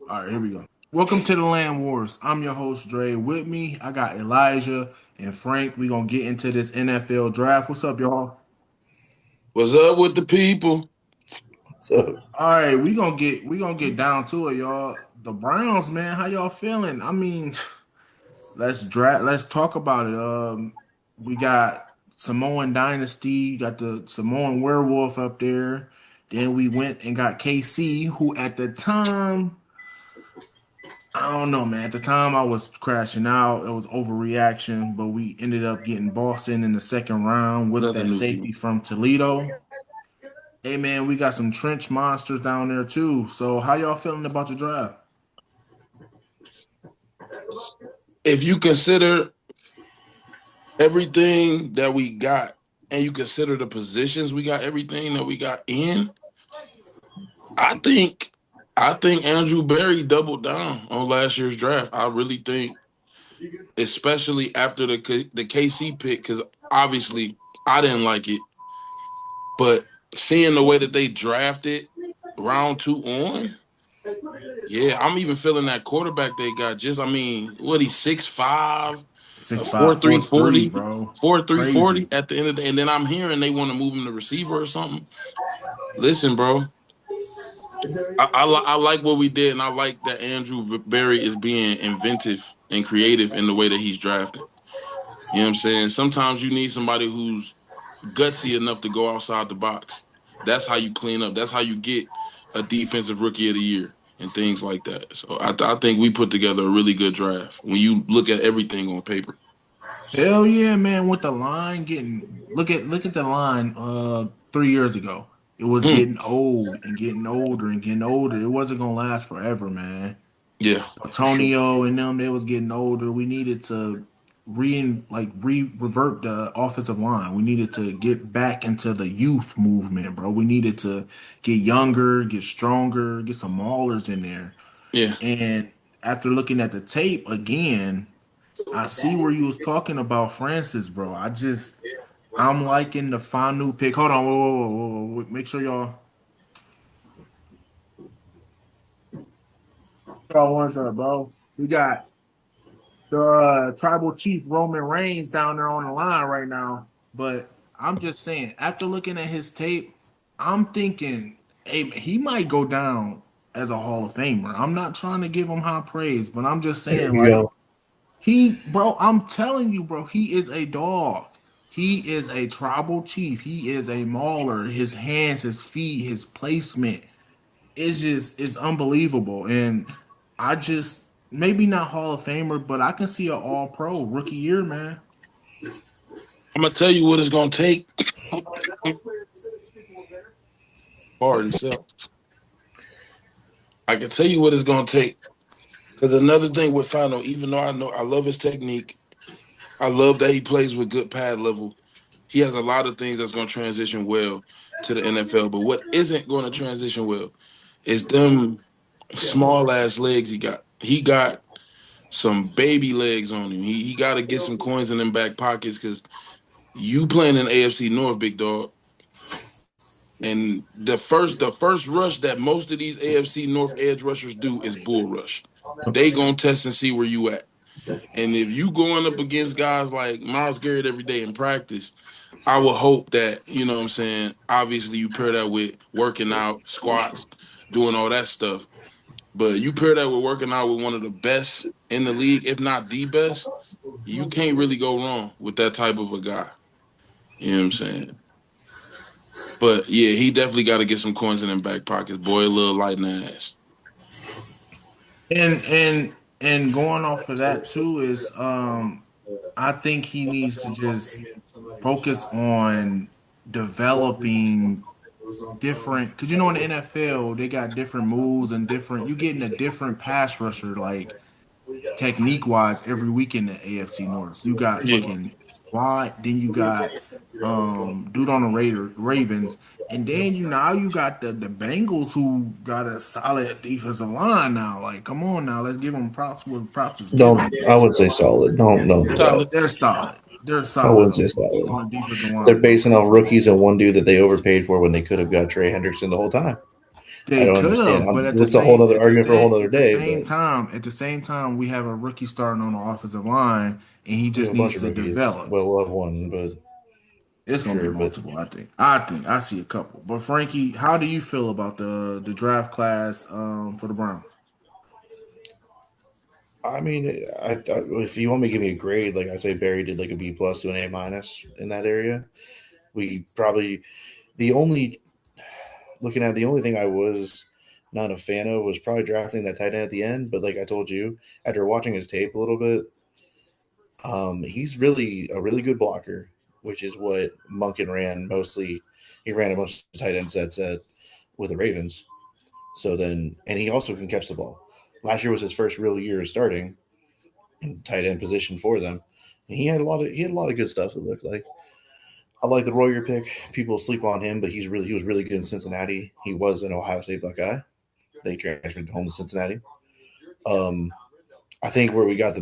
All right, here we go. Welcome to the Land Wars. I'm your host, Dre. With me, I got Elijah and Frank. We gonna get into this NFL draft. What's up, y'all? What's up with the people? So All right, we gonna get down to it, y'all. The Browns, man, how y'all feeling? I mean, let's draft. Let's talk about it. We got Samoan Dynasty. Got the Samoan Werewolf up there. Then we went and got KC, who at the time I don't know, man. At the time, I was crashing out. It was overreaction, but we ended up getting Boston in the second round with Nothing that new for safety from Toledo. Hey, man, we got some trench monsters down there too. So, how y'all feeling about the draft? If you consider everything that we got and you consider the positions we got, everything that we got in, I think I think Andrew Berry doubled down on last year's draft. I really think, especially after the KC pick, because obviously I didn't like it, but seeing the way that they drafted round two on, yeah, I'm even feeling that quarterback they got. Just, I mean, what, he's 6'5", a 6'5", 4'3", 4.340, bro. 4.340 Crazy. at the end of the day. And then I'm hearing they want to move him to receiver or something. Listen, bro, I like what we did, and I like that Andrew Berry is being inventive and creative in the way that he's drafting. You know what I'm saying? Sometimes you need somebody who's gutsy enough to go outside the box. That's how you clean up. That's how you get a defensive rookie of the year and things like that. So I think we put together a really good draft when you look at everything on paper. Hell yeah, man! With the line getting look at the line 3 years ago. It was Hmm. getting old and getting older and getting older. It wasn't gonna last forever, man. Yeah, for sure. Antonio and them, they was getting older. We needed to revert the offensive line. We needed to get back into the youth movement, bro. We needed to get younger, get stronger, get some maulers in there. Yeah. And after looking at the tape again, I see where you was talking about Francis, bro. I'm liking the Fanu pick. Hold on, whoa. Make sure y'all ones up, bro. We got the tribal chief Roman Reigns down there on the line right now. But I'm just saying, after looking at his tape, I'm thinking, hey, man, he might go down as a Hall of Famer. I'm not trying to give him high praise, but I'm just there saying, you like, go. bro, I'm telling you, bro, he is a dog. He is a tribal chief. He is a mauler. His hands, his feet, his placement it's unbelievable. And I just maybe not Hall of Famer, but I can see an All Pro rookie year, man. I'm gonna tell you what it's gonna take. Pardon self. I can tell you what it's gonna take. Because another thing with Fano, even though I know I love his technique, I love that he plays with good pad level. He has a lot of things that's gonna transition well to the NFL. But what isn't gonna transition well is them small ass legs he got. He got some baby legs on him. He got to get some coins in them back pockets because you playing in AFC North, big dog. And the first rush that most of these AFC North edge rushers do is bull rush. They gonna test and see where you at. And if you going up against guys like Miles Garrett every day in practice, I would hope that, you know what I'm saying, obviously you pair that with working out, squats, doing all that stuff. But you pair that with working out with one of the best in the league, if not the best, you can't really go wrong with that type of a guy. You know what I'm saying? But yeah, he definitely got to get some coins in them back pockets. Boy, a little light in the ass. And going off of that too is I think he needs to just focus on developing different because in the NFL they got different moves and different you getting a different pass rusher like technique wise every week in the AFC North. You got Yeah. fucking Watt, then you got dude on the Ravens, and then you got the Bengals who got a solid defensive line now. Like, come on now, let's give them props where props is Don't given. I wouldn't say solid. Don't do that. Solid. They're solid. They're I solid wouldn't say on solid. the defensive They're line, bro. basing off rookies and one dude that they overpaid for when they could have got Trey Hendrickson the whole time. I They don't could understand. have, but That's a whole other argument for a whole other day. But at the same time, we have a rookie starting on the offensive line, and he we have just a bunch needs of to rookies. develop. Well, we'll have one, but It's gonna be sure. But multiple, I think. I see a couple. But Frankie, how do you feel about the draft class for the Browns? I mean, if you want me to give me a grade, like I say, Barry did like a B plus to an A minus in that area. We probably the only the only thing I was not a fan of was probably drafting that tight end at the end. But like I told you, after watching his tape a little bit, he's really a really good blocker, which is what Monken ran mostly. He ran a bunch of tight end sets with the Ravens. So then, and he also can catch the ball. Last year was his first real year starting in tight end position for them. And he had a lot of good stuff. It looked like. I like the Royer pick. People sleep on him, but he was really good in Cincinnati. He was an Ohio State Buckeye. They transferred home to Cincinnati. Um, I think where we got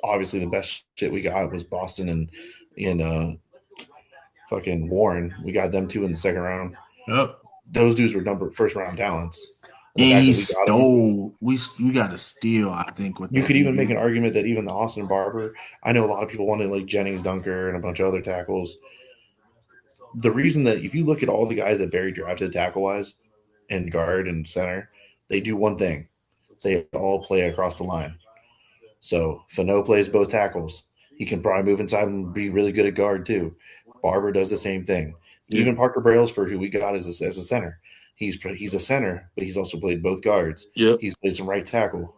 obviously the best shit we got was Boston and fucking Warren. We got them two in the second round. Yep. Those dudes were first round talents. And the And fact he that we got them, stole. We got to steal. I think with you that could even make DB. an argument that even the Austin Barber. I know a lot of people wanted like Jennings Dunker and a bunch of other tackles. The reason that if you look at all the guys that Barry drafted tackle wise and guard and center, they do one thing. They all play across the line. So Fano plays both tackles. He can probably move inside and be really good at guard too. Barber does the same thing. Yeah. Even Parker Brailsford, who we got as a center, he's a center, but he's also played both guards. Yep. He's played some right tackle.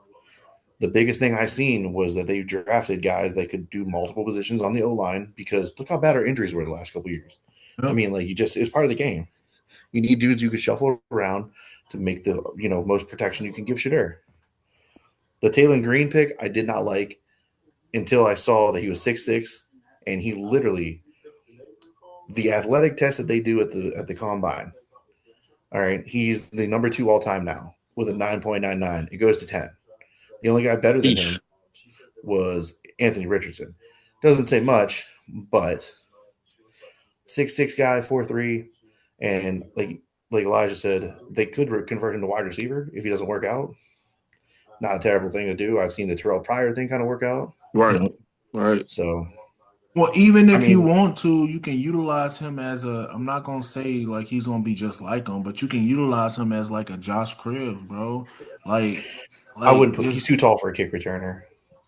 The biggest thing I've seen was that they drafted guys that could do multiple positions on the O line because look how bad our injuries were the last couple of years. Yep. I mean, like it's part of the game. You need dudes you can shuffle around to make the most protection you can give Shadur. The Taylor Green pick I did not like until I saw that he was 6'6", and he literally the athletic test that they do at the combine. All right, he's the number 2 all time now with a 9.99. It goes to 10. The only guy better than him was Anthony Richardson. Doesn't say much, but 6'6" guy, 4'3", and like Elijah said, they could convert him to wide receiver if he doesn't work out. Not a terrible thing to do. I've seen the Terrell Pryor thing kind of work out. Right. Right. So, well, even if you want to, you can utilize him as I'm not gonna say like he's gonna be just like him, but you can utilize him as like a Josh Cribbs, bro. Like I wouldn't put. He's too tall for a kick returner.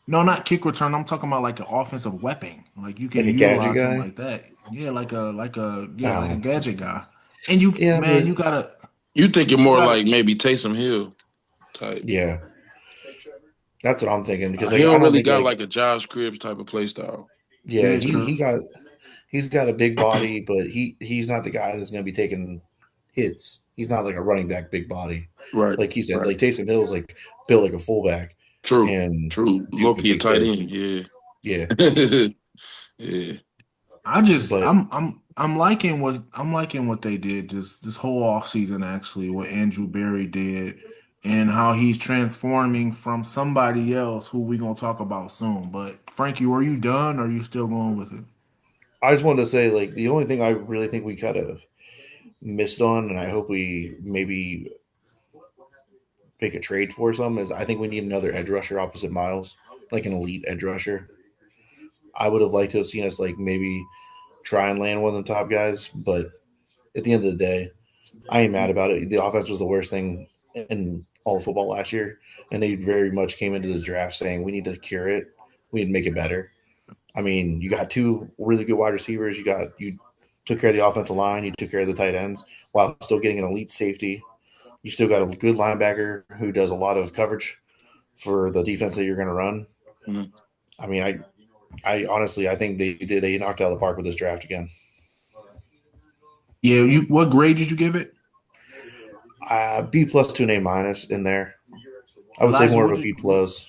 No, not kick return. I'm talking about like an offensive weapon. Like you can like a gadget utilize him guy? like that. Yeah, like a gadget guy. And you you gotta. You thinking more like maybe Taysom Hill type? Yeah, that's what I'm thinking because he don't really got like a Josh Cribbs type of play style. Yeah, he's got a big body, but he's not the guy that's going to be taking hits. He's not like a running back, big body, right? Like he said, like Taysom Hill's like built like a fullback. True, and true. Low-key a tight end. Yeah. Yeah. I'm liking what they did this whole offseason, actually, what Andrew Berry did and how he's transforming from somebody else who we're gonna talk about soon. But Frankie, were you done or are you still going with it? I just wanted to say, like, the only thing I really think we kind of missed on, and I hope we maybe make a trade for something, is I think we need another edge rusher opposite Miles, like an elite edge rusher. I would have liked to have seen us like maybe try and land one of them top guys, but at the end of the day, I ain't mad about it. The offense was the worst thing in all of football last year, and they very much came into this draft saying we need to cure it, we need to make it better. I mean, you got 2 really good wide receivers. You took care of the offensive line. You took care of the tight ends while still getting an elite safety. You still got a good linebacker who does a lot of coverage for the defense that you're going to run. Mm-hmm. I mean, I honestly, I think they knocked it out of the park with this draft again. Yeah, what grade did you give it? B plus to an A minus in there. I would say more of a B plus.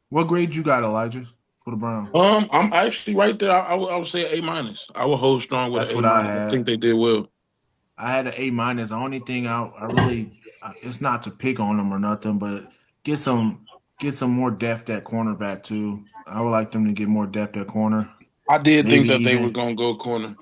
What grade you got, Elijah, for the Browns? I'm actually right there. I would say A minus. I would hold strong with an A minus. I think they did well. I had an A minus. The only thing I really it's not to pick on them or nothing, but get some more depth at cornerback too. I would like them to get more depth at corner. I did think that they were gonna go corner.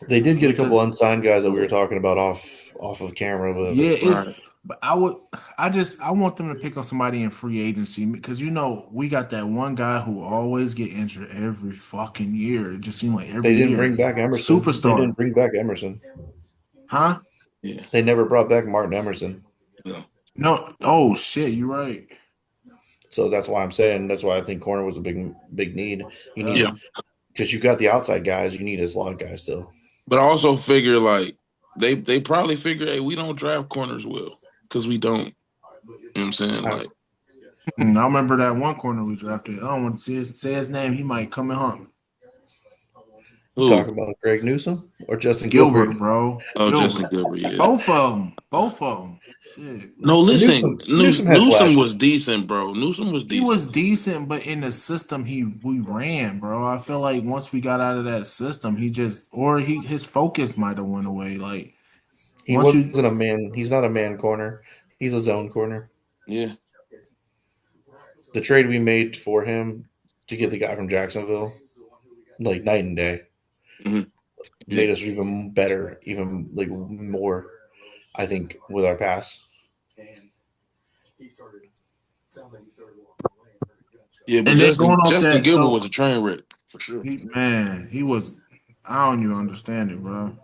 They did get a couple because unsigned guys that we were talking about off of camera, but yeah, it's. Right. But I want them to pick up somebody in free agency because we got that one guy who always get injured every fucking year. It just seemed like they every didn't year. bring back Emerson. They Superstar, didn't bring back Emerson. huh? Yeah. They never brought back Martin Emerson. No. No. Oh shit, you're right. So that's why I'm saying that's why I think corner was a big need. You Yeah. Yeah. need because you got the outside guys, you need a slot guy still. But I also figure like they probably figure, hey, we don't draft corners well because we don't. You know what I'm saying? I, Like, I remember that one corner we drafted. I don't want to say his name. He might come and hunt me. you who? talking about Greg Newsom or Justin Gilbert? Gilbert, bro. Oh, Justin Gilbert. Gilbert. Yeah. Both of them. Both of them. Shit. No, listen. Newsom had Newsom was flashes. decent, bro. Newsom was He was decent. decent, but in the system we ran, bro. I feel like once we got out of that system, his focus might have went away. Like He once you wasn't a man. He's not a man corner. He's a zone corner. Yeah. The trade we made for him to get the guy from Jacksonville, like night and day, Mhm. Yeah. made us even better, even like more. I think with our pass. Yeah, but and then going off Justin that, Gilbert so was a train wreck for sure. he was. I don't even understand it, bro.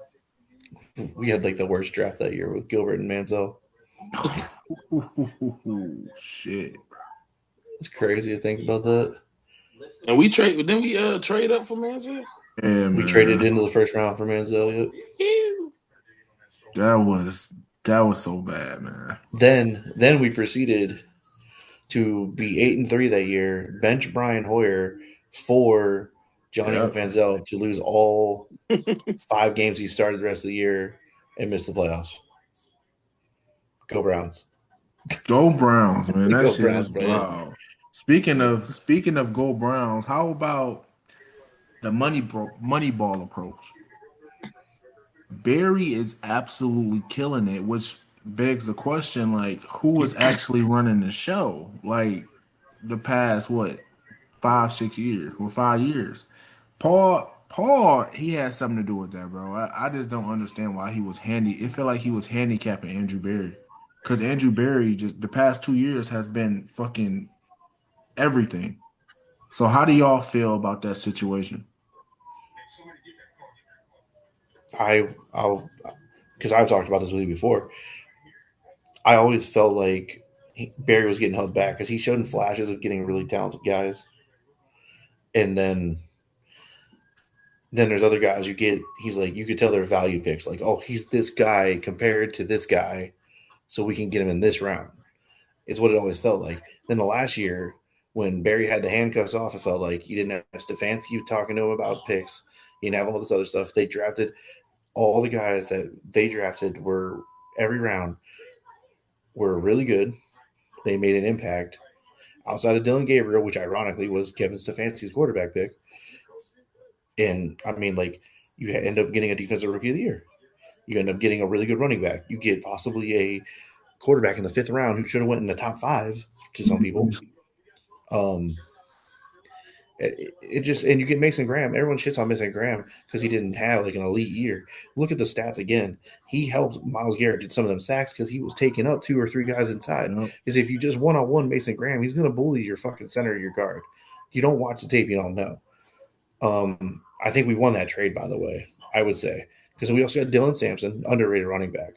We had like the worst draft that year with Gilbert and Manziel. Shit. It's crazy to think about that. And we trade trade up for Manziel? Yeah, We man. traded into the first round for Manziel. Yep. That was so bad, man. Then we proceeded to be 8-3 that year. Bench Brian Hoyer for Johnny Yep. Manziel to lose all 5 games he started the rest of the year and miss the playoffs. Go Browns. Go Browns, man. That Go shit Browns, is man. wild. Speaking of Go Browns, how about the Moneyball approach? Barry is absolutely killing it, which begs the question: like, who is actually running the show? Like the past 5 6 years or 5 years? Paul, he had something to do with that, bro. I just don't understand why he was handy. It felt like he was handicapping Andrew Barry. Because Andrew Barry just the past 2 years has been fucking everything. So how do y'all feel about that situation? I'll because I've talked about this with you before. I always felt like Barry was getting held back because he showed flashes of getting really talented guys, and then there's other guys you get. He's like you could tell they're value picks. Like, oh, he's this guy compared to this guy, so we can get him in this round. Is what it always felt like. Then the last year when Barry had the handcuffs off, it felt like he didn't have Stefanski talking to him about picks. He didn't have all this other stuff. They drafted all the guys that they drafted were every round were really good. They made an impact outside of Dylan Gabriel, which ironically was Kevin Stefanski's quarterback pick. And I mean, like you end up getting a defensive rookie of the year. You end up getting a really good running back. You get possibly a quarterback in the 5th round who should have went in the top 5 to some people. It just and you get Mason Graham. Everyone shits on Mason Graham because he didn't have like an elite year. Look at the stats again. He helped Myles Garrett get some of them sacks because he was taking up 2 or 3 guys inside. Yep. Because if you just one-on-one Mason Graham, he's going to bully your fucking center of your guard. You don't watch the tape, you don't know. I think we won that trade, by the way. I would say because we also got Dylan Sampson, underrated running back.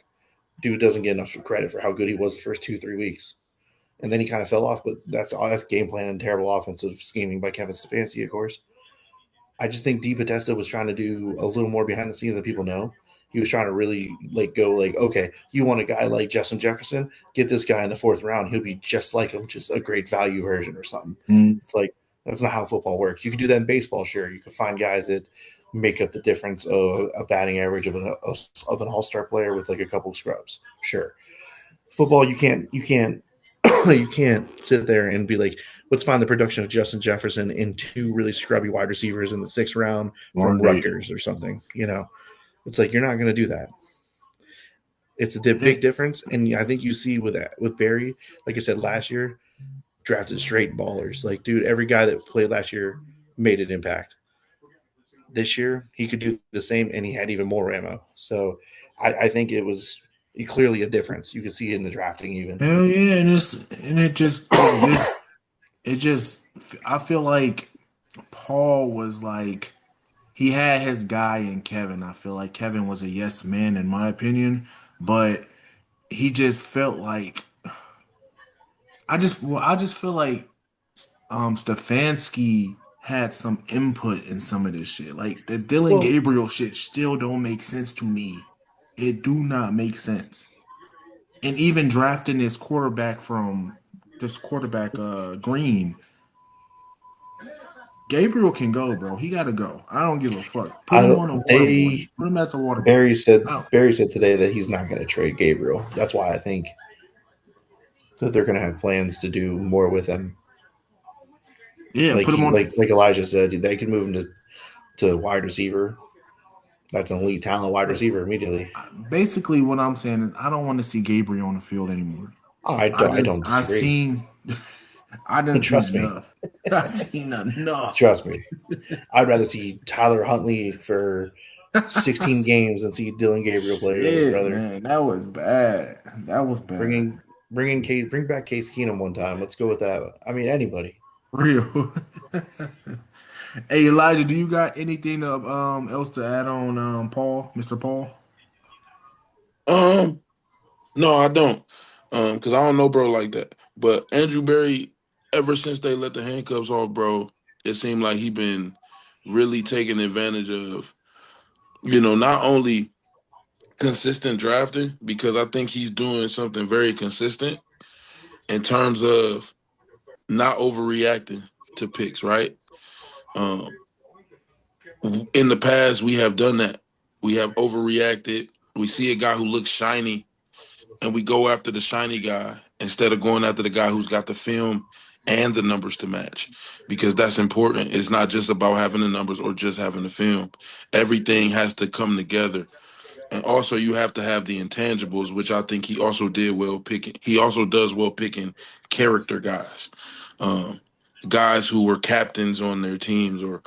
Dude doesn't get enough credit for how good he was the first 2-3 weeks. And then he kind of fell off, but that's game plan and terrible offensive scheming by Kevin Stefanski, of course. I just think Dee Podesta was trying to do a little more behind the scenes than people know. He was trying to really okay, you want a guy like Justin Jefferson? Get this guy in the 4th round. He'll be just like him, just a great value version or something. It's like that's not how football works. You can do that in baseball, sure. You can find guys that make up the difference of a batting average of an all-star player with like a couple of scrubs, sure. Football, you can't you can't sit there and be like, let's find the production of Justin Jefferson in 2 really scrubby wide receivers in the 6th round from Rutgers or something. It's like you're not going to do that. It's a big difference, and I think you see with Barry, like I said last year, drafted straight ballers. Like, dude, every guy that played last year made an impact. this year, he could do the same, and he had even more ammo. So I think it was clearly a difference. You could see it in the drafting even. Hell yeah, and it just I feel like Paul was like he had his guy in Kevin. I feel like Kevin was a yes man in my opinion, but he just felt like I just feel like Stefanski had some input in some of this shit. Like the Dylan Well, Gabriel shit still don't make sense to me. It do not make sense. And even drafting this quarterback Green, Gabriel can go, bro. He gotta go. I don't give a fuck. Put him I on a water boy. they Put him as a water boy. Oh, Barry said today that he's not going to trade Gabriel. That's why I think that they're going to have plans to do more with him. yeah, Like put him he on. like Elijah said, they could move him to wide receiver. That's an elite talent wide receiver immediately. Basically, what I'm saying is I don't want to see Gabriel on the field anymore. I don't I disagree. seen I done seen Trust me. enough. I seen enough. Trust me. I'd rather see Tyler Huntley for 16 games than see Dylan Gabriel play, Shit, brother. man, that was bad. That was bad. Bring back Case Keenum one time. Let's go with that. I mean, anybody. Real. Hey Elijah, do you got anything else to add on Paul, Mr. Paul? Um, no, I don't. Because I don't know bro like that. But Andrew Berry, ever since they let the handcuffs off, bro, it seemed like he been really taking advantage of, not only consistent drafting, because I think he's doing something very consistent in terms of not overreacting to picks, right? Um, in the past, we have done that. We have overreacted. We see a guy who looks shiny, and we go after the shiny guy instead of going after the guy who's got the film and the numbers to match, because that's important. It's not just about having the numbers or just having the film. Everything has to come together. And also, you have to have the intangibles, which I think he also did well picking. He also does well picking character guys, um, guys who were captains on their teams or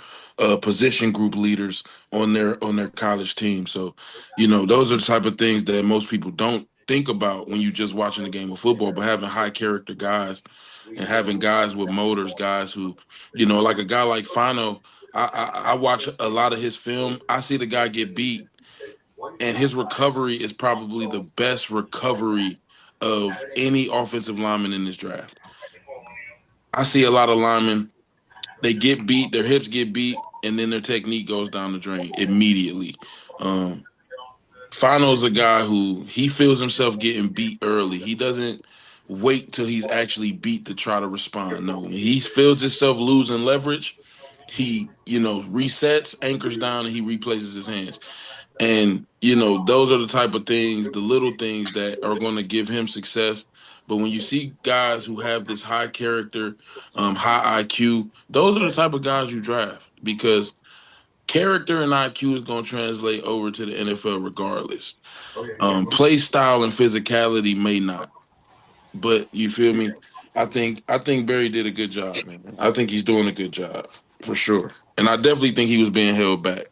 position group leaders on their college team. So, those are the type of things that most people don't think about when you're just watching the game of football. But having high character guys and having guys with motors, guys who, like a guy like Fano. I watch a lot of his film. I see the guy get beat, and his recovery is probably the best recovery of any offensive lineman in this draft. I see a lot of linemen, they get beat, their hips get beat, and then their technique goes down the drain immediately. Um, Fano's a guy who he feels himself getting beat early. He doesn't wait till he's actually beat to try to respond. No, when he feels himself losing leverage, he, resets, anchors down, and he replaces his hands. And, those are the type of things, the little things that are going to give him success. But when you see guys who have this high character, high IQ, those are the type of guys you draft, because character and IQ is going to translate over to the NFL regardless. Play style and physicality may not, but you feel me? I think Barry did a good job, man. I think he's doing a good job for sure, and I definitely think he was being held back.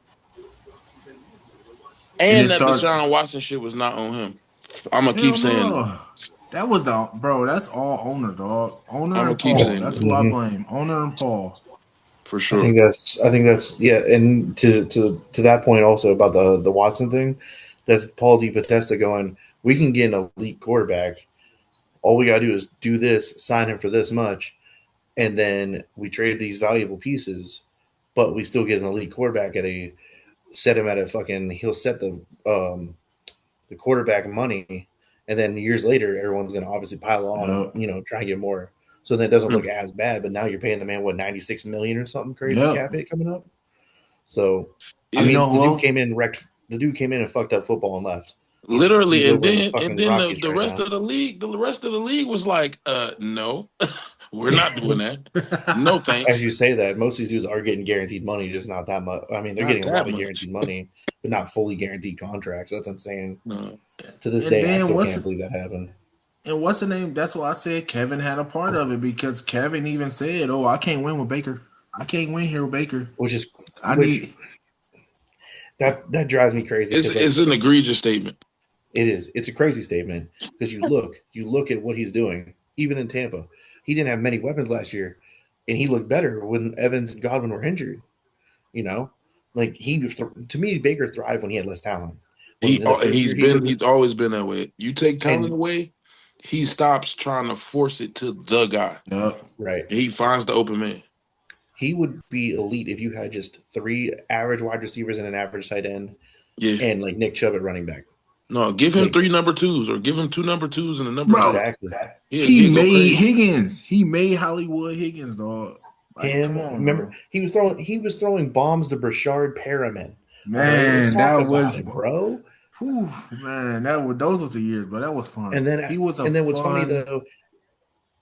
And it And that started. Deshaun Watson shit was not on him. I'm gonna keep Hell saying that. no. That was the bro. That's all owner, dog. I'm Owner gonna and keep Paul. saying That's that who I Mhm. blame. Owner and Paul. for sure. I think that's yeah, and to that point also about the Watson thing, that's Paul DePodesta going. We can get an elite quarterback. All we gotta do is do this, sign him for this much, and then we trade these valuable pieces, but we still get an elite quarterback at a set him at a fucking. He'll set the quarterback money, and then years later, everyone's gonna obviously pile on and Yep. try and get more. So that doesn't look Mm. as bad. But now you're paying the man what 96 million or something crazy Yep. cap hit coming up. So, I You Yeah, know mean, who else? The dude came in and fucked up football and left. He's literally, and over in then and fucking then Rockies the right rest now. of the rest of the league was like, no, we're not doing that. No As thanks, you say that, most of these dudes are getting guaranteed money, just not that much. I mean, they're not getting a that lot of much. guaranteed money, but not fully guaranteed contracts. That's insane. No. To this And day, I then still what's can't believe that happened. and what's the name? That's why I said Kevin had a part of it because Kevin even said, "Oh, I can't win with Baker. I can't win here with Baker. Which is I which need." That drives me crazy It's because like it's an egregious statement. it is. It's a crazy statement because you look at what he's doing. Even in Tampa, he didn't have many weapons last year, and he looked better when Evans and Godwin were injured. You know, like to me, Baker thrived when he had less talent. When He in the first year he was, he's always been that way. You take talent and away, he stops trying to force it to the guy. Yep. right, He finds the open man. he would be elite if you had just three average wide receivers and an average tight end, Yeah. and like Nick Chubb at running back. No, give him Like 3 number twos or give him 2 number twos and a number Bro, two. exactly he He'll go made crazy. Higgins. He made Hollywood Higgins, dog. Like, come him. on, Remember, bro. he was throwing bombs to Brashard Perriman. Okay, let's Man, talk that about was it, bro. whew, man, those was the years, but that was fun. He was a And then what's funny fun. though,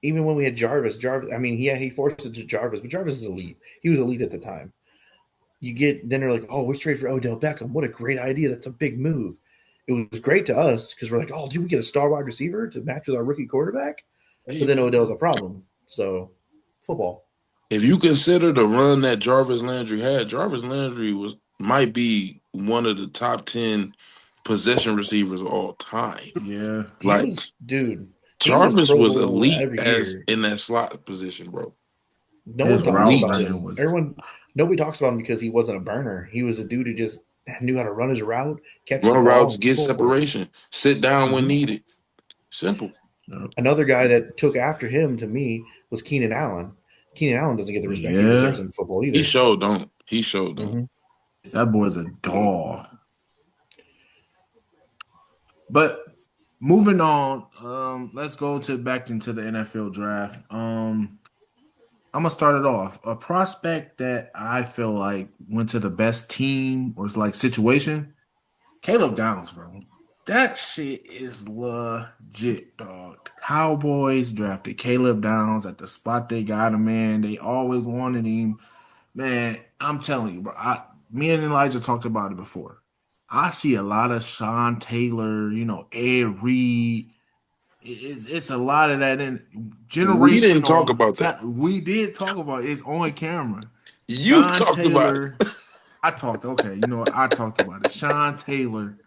even when we had Jarvis, I mean, yeah, he forced it to Jarvis, but Jarvis is elite. He was elite at the time. Then they're like, oh, let's trade for Odell Beckham. What a great idea. That's a big move. It was great to us because we're like, oh, dude, we get a star wide receiver to match with our rookie quarterback. Hey, But then Odell's a problem. So football. if you consider the run that Jarvis Landry had, Jarvis Landry might be one of the top 10 possession receivers of all time. Yeah. He Like was, dude, he was Jarvis Pro was Bowl elite every as year. in that slot position, bro. No His one talks route about Elite. running him. was Nobody talks about him because he wasn't a burner. He was a dude who just knew how to run his route, catch the Run ball, routes, and get score. separation, sit down when Mhm. needed. Simple. Yep. Another guy that took after him to me was Keenan Allen. Keenan Allen doesn't get the respect he deserves Yeah. in football He either. showed don't. He showed don't. Mm-hmm. That boy's a dog. But moving on, let's go to back into the NFL draft. I'm gonna start it off. A prospect that I feel like went to the best team or it's like situation. Caleb Downs, bro. That shit is legit, dog. Cowboys drafted Caleb Downs at the spot they got him in. They always wanted him. Man, I'm telling you, bro. Me and Elijah talked about it before. I see a lot of Sean Taylor, Ed Reed. It's a lot of that in We didn't talk generational. about that. We did talk about it. It's on camera. You Sean talked about it. Taylor. I talked. Okay, you know what? I talked about it. Sean Taylor,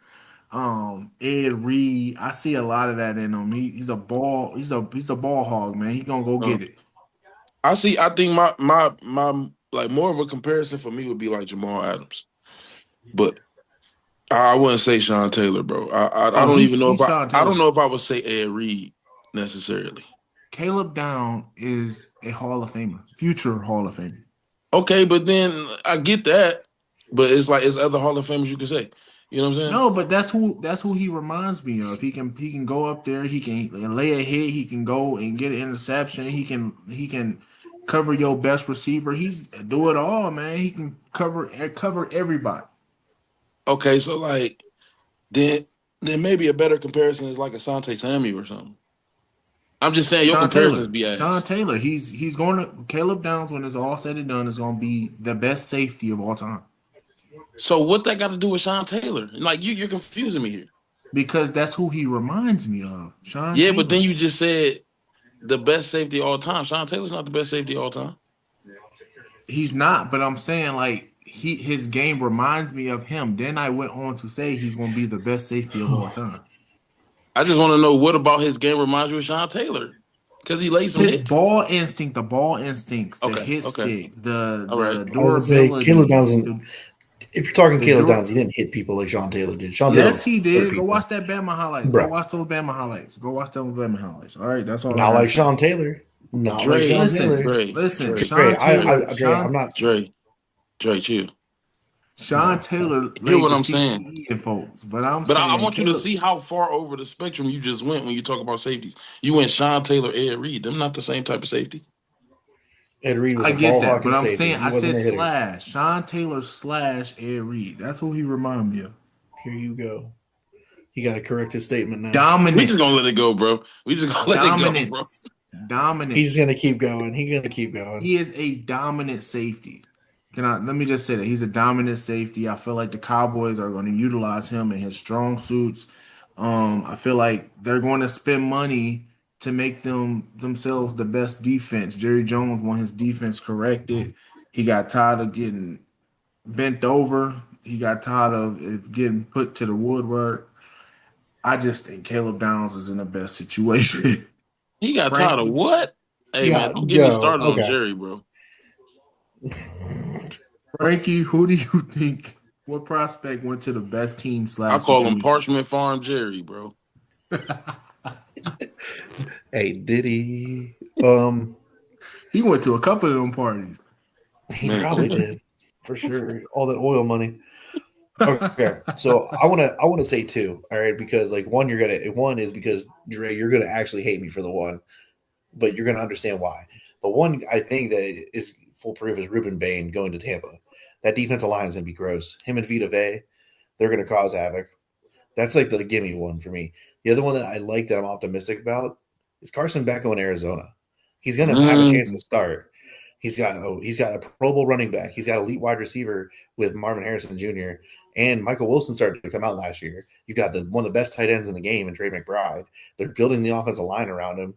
Ed Reed. I see a lot of that in him. He's a ball. He's a ball hog, man. He gonna go Uh, get it. I see. I think my like more of a comparison for me would be like Jamal Adams, but I wouldn't say Sean Taylor, bro. I Oh, don't even know he's if Sean I don't Taylor. know if I would say Ed Reed necessarily. Caleb Down is a Hall of Famer, future Hall of Famer. Okay, but then I get that, but it's like it's other Hall of Famers you can say. You know what I'm saying? No, but that's who he reminds me of. He can go up there, he can lay a hit, he can go and get an interception, he can cover your best receiver. He's do it all, man. He can cover everybody. Okay, so like then maybe a better comparison is like Asante Samuel or something. I'm just saying your Sean comparisons Taylor. be Sean ass. Taylor. He's going to Caleb Downs when it's all said and done is going to be the best safety of all time So what that got to do with Sean Taylor? Like you're confusing me here. because that's who he reminds me of. Sean Yeah, but then Taylor. you just said the best safety of all time. Sean Taylor's not the best safety of all time. He's not, but I'm saying like his game reminds me of him. Then I went on to say he's going to be the best safety of all time. I just want to know what about his game reminds you of Sean Taylor? Because he laid some His hits. ball instinct, the ball instincts, the Okay, hit okay, stick, the all right. the I was gonna say Caleb durability, Downs. the If you're talking the Caleb dur- Downs, he didn't hit people like Sean Taylor did. Sean Taylor Yes, he hurt did. Go people, watch that Bama highlights. Go bro. watch those Bama highlights. Go watch those Bama highlights. All right, that's all I Not gotta like say. Sean Taylor. Not like Dre, Sean Listen, Taylor. listen. Dre, Sean Taylor, Dre, I'm not. Dre, chill. Sean No, no. Taylor Hear laid what the I'm saying. CTE in folks, but I'm But I saying want you to Caleb. see how far over the spectrum you just went when you talk about safeties. You went Sean Taylor, Ed Reed. Them not the same type of safety. Ed Reed was I a get ball that, but hawking I'm safety. saying He I said wasn't a hitter. slash Sean Taylor slash Ed Reed. That's who he remind me of. Here you go. He got to correct his statement now. We just gonna Dominant, let it go, bro. We just gonna let it go, bro. dominance, He's dominance. gonna keep going. He's gonna keep going. He is a dominant safety. Let me just say that he's a dominant safety. I feel like the Cowboys are going to utilize him in his strong suits. I feel like they're going to spend money to make themselves the best defense. Jerry Jones want his defense corrected. He got tired of getting bent over. he got tired of it getting put to the woodwork. I just think Caleb Downs is in the best situation. He got tired of Frankie, what? Hey man, Yeah, don't get me yo, started on okay. Jerry, bro. Frankie, who do you think? What prospect went to the best team I slash call him situation? Parchment Farm Jerry, bro. Hey, did he? He went to a couple of them parties. He Man, probably did for sure. All that oil money. Okay, so I want to say two. All right, because like one is because Dre, you're gonna actually hate me for the one, but you're gonna understand why. The one I think that is foolproof is Ruben Bain going to Tampa. That defensive line is gonna be gross. Him and Vita Vey, they're gonna cause havoc. That's like the gimme one for me. The other one that I like that I'm optimistic about is Carson Beck going to Arizona. He's going to have a chance to mm, start. He's got a Pro Bowl running back. He's got elite wide receiver with Marvin Harrison Jr. and Michael Wilson started to come out last year. You've got one of the best tight ends in the game, and Trey McBride. They're building the offensive line around him.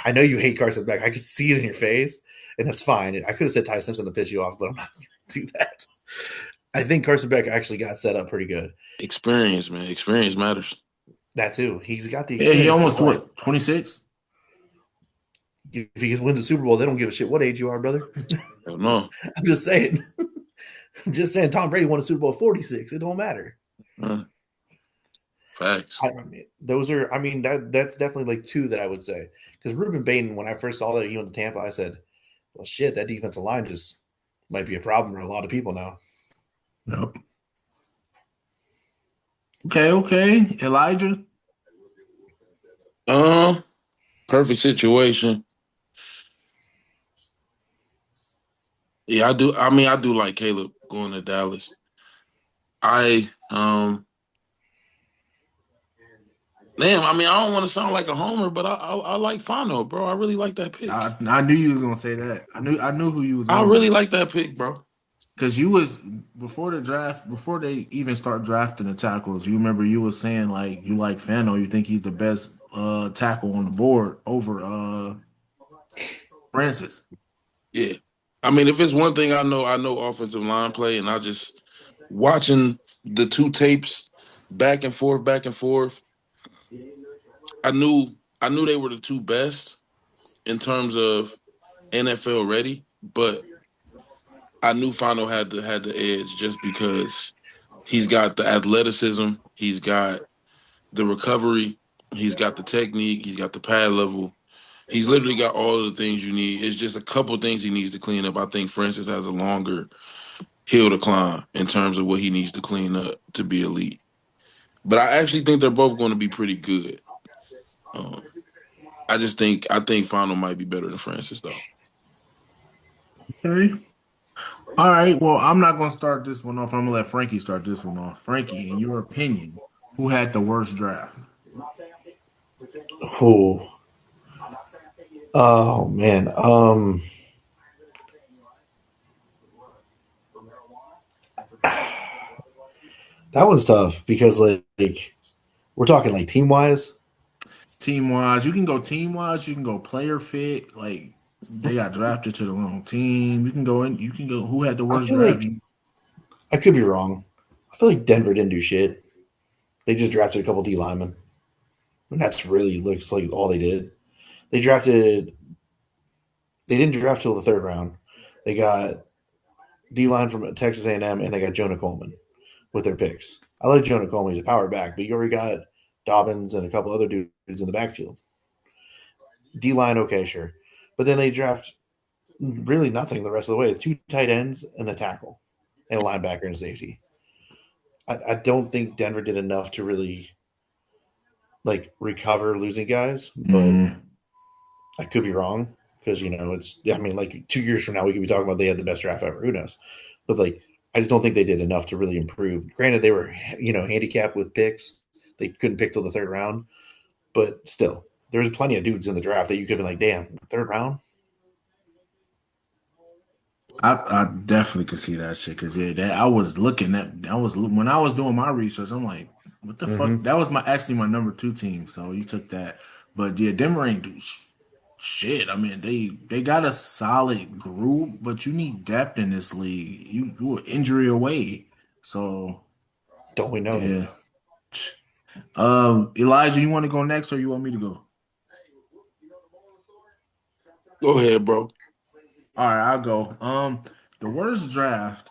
I know you hate Carson Beck. I could see it in your face, and that's fine. I could have said Ty Simpson to piss you off, but I'm not going to do that. I think Carson Beck actually got set up pretty good. experience, man. Experience matters. That too. He's got the Yeah, he experience to almost like. what 26. If he wins the Super Bowl, they don't give a shit what age you are, brother. I don't know. I'm just saying. I'm just saying. Tom Brady won a Super Bowl at 46. It don't matter. Uh, Facts. I mean, those are. I mean, that's definitely like two that I would say. Because Ruben Bain, when I first saw that he went to Tampa, I said, "Well, shit, that defensive line just might be a problem for a lot of people now." Yep. Okay. Elijah. Uh, Perfect situation. Yeah, I do. I mean, I do like Caleb going to Dallas. I Damn. I mean, I don't want to sound like a homer, but I like Fano, bro. I really like that pick. I knew you was gonna say that. I knew who you was I going really with like that pick, bro. because you was before the draft, before they even start drafting the tackles. You remember you was saying like you like Fano, you think he's the best tackle on the board over Francis. Yeah. I mean, if it's one thing I know offensive line play, and I just watching the two tapes back and forth, back and forth. I knew they were the two best in terms of NFL ready, but I knew Fano had the edge just because he's got the athleticism, he's got the recovery, he's got the technique, he's got the pad level. He's literally got all of the things you need. It's just a couple things he needs to clean up. I think Francis has a longer hill to climb in terms of what he needs to clean up to be elite. But I actually think they're both going to be pretty good. Um, I think Fano might be better than Francis though. Okay. All right. Well, I'm not gonna start this one off. I'm gonna let Frankie start this one off. Frankie, in your opinion, who had the worst draft? Oh, oh man. That one's tough because like we're talking like team wise. Team wise, you can go team wise. You can go player fit. Like they got drafted to the wrong team. You can go in. You can go. Who had the I worst feel draft? like I could be wrong. I feel like Denver didn't do shit. They just drafted a couple D linemen, and that's really looks like all they did. They drafted. They didn't draft till the third round. They got D line from Texas A&M, and they got Jonah Coleman with their picks. I like Jonah Coleman; he's a power back, but you already got Dobbins and a couple other dudes in the backfield. D line, okay, sure, but then they draft really nothing the rest of the way. Two tight ends and a tackle, and a linebacker and safety. I don't think Denver did enough to really like recover losing guys, but Mm, I could be wrong because it's. I mean, like 2 years from now, we could be talking about they had the best draft ever. Who knows? But like, I just don't think they did enough to really improve. Granted, they were handicapped with picks. They couldn't pick till the third round, but still, there was plenty of dudes in the draft that you could have been like, damn, third round. I definitely could see that shit because yeah, that I was looking at. I was when I was doing my research. I'm like, what the fuck? Mm-hmm. That was my actually my number two team. So you took that, but yeah, Denver ain't do. Shit, I mean they got a solid group, but you need depth in this league. You are injury away. So Don't we know that? yeah. Elijah, you want to go next or you want me to go? Go ahead, bro. All right, I'll go. The worst draft,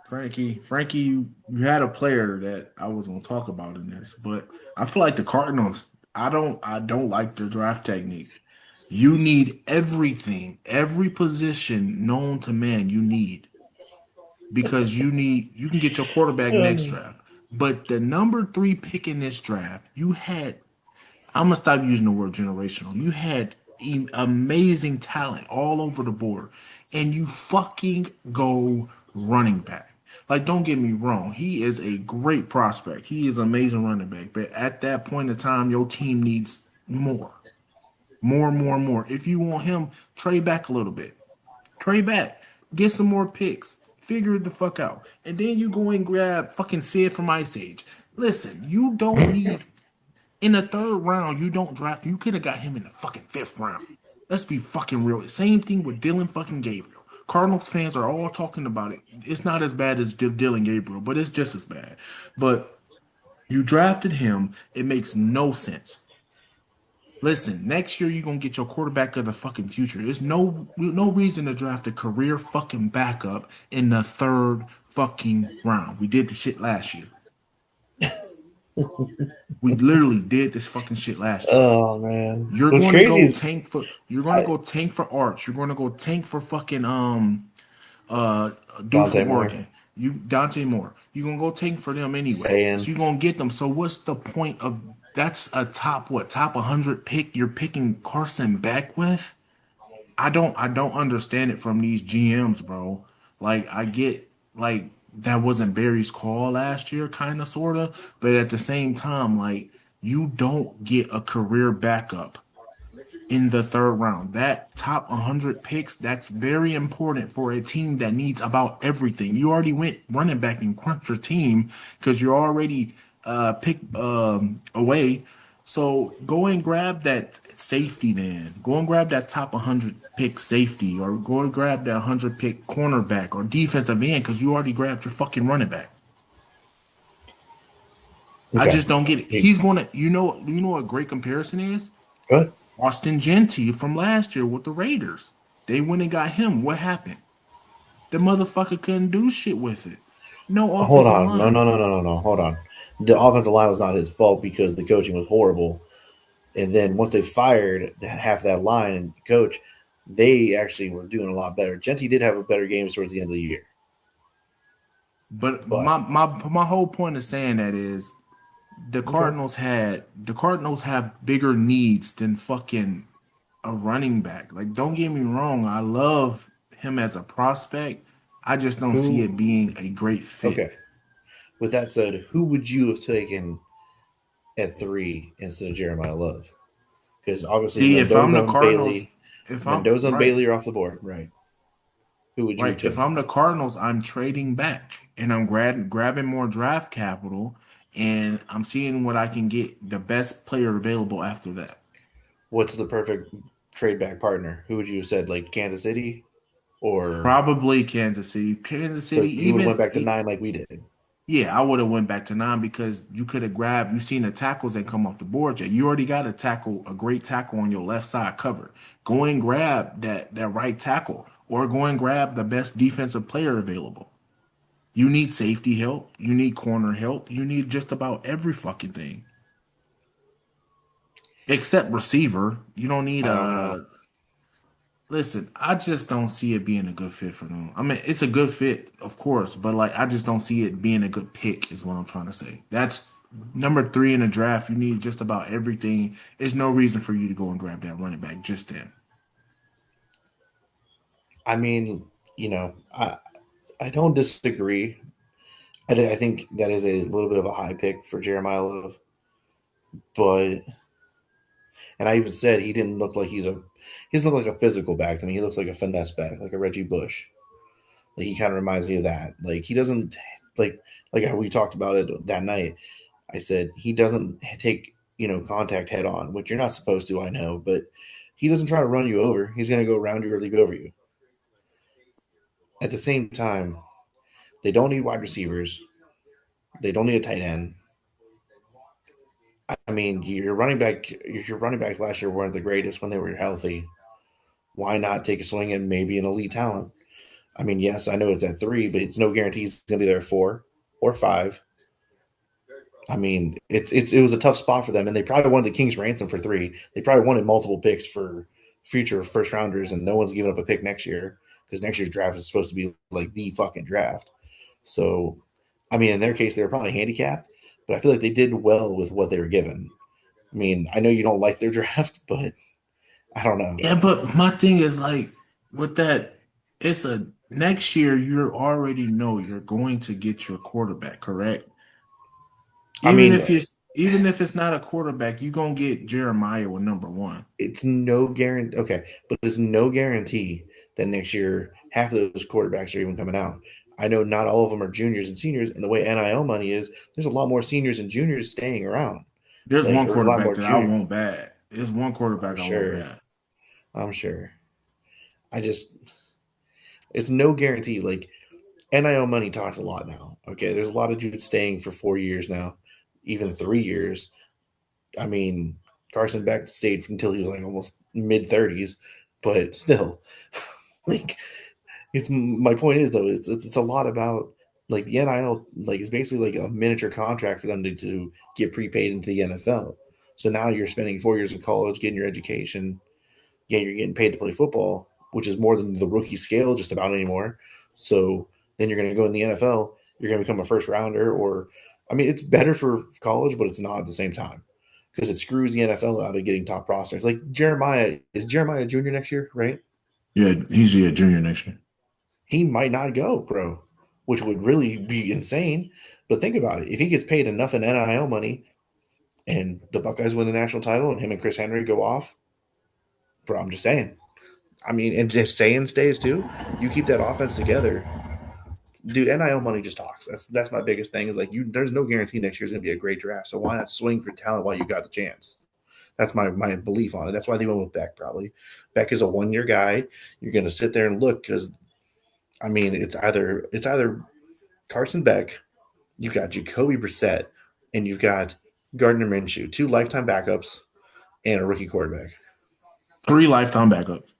Frankie, you had a player that I was gonna talk about in this, but I feel like the Cardinals. I don't like their draft technique. You need everything, every position known to man. You need because you can get your quarterback next draft, but the number three pick in this draft, you had I'm gonna stop using the word generational. You had amazing talent all over the board, and you fucking go running back. Like, don't get me wrong, he is a great prospect. He is an amazing running back. But at that point in time, your team needs more, more. If you want him, trade back a little bit. Trade back. Get some more picks. Figure it the fuck out. And then you go and grab fucking Sid from Ice Age. Listen, you don't need in the third round, you don't draft. You could have got him in the fucking fifth round. Let's be fucking real. Same thing with Dylan fucking Gabriel. Cardinals fans are all talking about it. It's not as bad as Dylan Gabriel, but it's just as bad. But you drafted him. It makes no sense. Listen, next year you're gonna get your quarterback of the fucking future. There's no reason to draft a career fucking backup in the third fucking round. We did the shit last year. We literally did this fucking shit last year. Oh man, You're what's going to crazy go is tank for you're going to I, go tank for Arch. You're going to go tank for fucking dude Dante from Moore Oregon. You Dante Moore. You're gonna go tank for them anyway. So saying, you're gonna get them. So what's the point of that's a top 100 pick you're picking Carson Beck with? I don't understand it from these GMs, bro. Like I get like that wasn't Barry's call last year, kind of sorta, but at the same time, like you don't get a career backup in the third round. That top 100 picks, that's very important for a team that needs about everything. You already went running back and crunch your team because you're already picked away. So go and grab that safety then. Go and grab that top 100 pick safety or go and grab that 100 pick cornerback or defensive end because you already grabbed your fucking running back. I okay, just don't get it. you He's gonna, you know what a great comparison is? good. Austin Genty from last year with the Raiders. They went and got him. What happened? The motherfucker couldn't do shit with it. No Hold offensive on, no, line. no, no, no, no, no. Hold on. The offensive line was not his fault because the coaching was horrible. And then once they fired half that line and coach, they actually were doing a lot better. Genty did have a better game towards the end of the year, But but my whole point of saying that is okay. the Cardinals have bigger needs than fucking a running back. Like, don't get me wrong, I love him as a prospect. I just don't see it Who? being a great fit. Okay. With that said, who would you have taken at three instead of Jeremiah Love? Because obviously See, if I'm the Cardinals, if I'm Mendoza and right, Bailey are off the board. Right. Who would you have right. If took? I'm the Cardinals, I'm trading back and I'm grabbing more draft capital and I'm seeing what I can get the best player available after that. What's the perfect trade back partner? Who would you have said, like Kansas City, or Probably Kansas City. Kansas so City, you would have went back to nine like we did? yeah, I would have went back to nine because you could have grabbed. You seen the tackles that come off the board yet. You already got a great tackle on your left side covered. Go and grab that right tackle, or go and grab the best defensive player available. You need safety help. You need corner help. You need just about every fucking thing except receiver. You don't need I don't know. a. Listen, I just don't see it being a good fit for them. I mean, it's a good fit, of course, but like I just don't see it being a good pick, is what I'm trying to say. That's number three in the draft. You need just about everything. There's no reason for you to go and grab that running back just then. I mean, you know, I don't disagree. I think that is a little bit of a high pick for Jeremiah Love, but and I even said he doesn't look like a physical back to me. He looks like a finesse back, like a Reggie Bush. Like he kind of reminds me of that. Like he doesn't like how we talked about it that night. I said he doesn't take contact head on, which you're not supposed to. I know, but He doesn't try to run you over. He's going to go around you or leap over you. At the same time, they don't need wide receivers. They don't need a tight end. I mean, your running backs last year weren't the greatest when they were healthy. Why not take a swing at maybe an elite talent? I mean, yes, I know it's at 3, but it's no guarantee it's going to be there at 4 or 5. I mean, it was a tough spot for them, and they probably wanted the King's ransom for 3. They probably wanted multiple picks for future first rounders, and no one's giving up a pick next year because next year's draft is supposed to be like the fucking draft. So, I mean, in their case, they were probably handicapped, but I feel like they did well with what they were given. I mean, I know you don't like their draft, but I don't know. Yeah, but my thing is like with that, it's a next year you already know you're going to get your quarterback, correct? I Even mean, if it's even if it's not a quarterback, you're gonna get Jeremiah with number one. it's no guarantee. Okay, but there's no guarantee that next year half of those quarterbacks are even coming out. I know not all of them are juniors and seniors, and the way NIL money is, there's a lot more seniors and juniors staying around, There's like one or a lot quarterback more that I junior. want bad. There's one I'm quarterback I want sure. bad. I'm sure. I just, it's no guarantee. Like NIL money talks a lot now. Okay, there's a lot of dudes staying for 4 years now, even 3 years. I mean, Carson Beck stayed until he was like almost mid 30s, but still, like it's my point is though it's a lot about like the NIL like it's basically like a miniature contract for them to get prepaid into the NFL. So now you're spending 4 years in college getting your education. Yeah, you're getting paid to play football, which is more than the rookie scale just about anymore. So then you're going to go in the NFL. You're going to become a first rounder, or I mean, it's better for college, but it's not at the same time because it screws the NFL out of getting top prospects. Like Jeremiah is Jeremiah a junior next year, right? Yeah, he's a junior next year. He might not go pro, which would really be insane. But think about it: if he gets paid enough in NIL money, and the Buckeyes win the national title, and him and Chris Henry go off, bro, I'm just saying. I mean, and if Saying stays too, you keep that offense together, dude. NIL money just talks. That's my biggest thing. Is like you. There's no guarantee next year's gonna be a great draft. So why not swing for talent while you got the chance? That's my belief on it. That's why they went with Beck. Probably Beck is a 1 year guy. You're gonna sit there and look because I mean it's either Carson Beck, you've got Jacoby Brissett, and you've got Gardner Minshew, 2 lifetime backups and a rookie quarterback. 3 lifetime backups.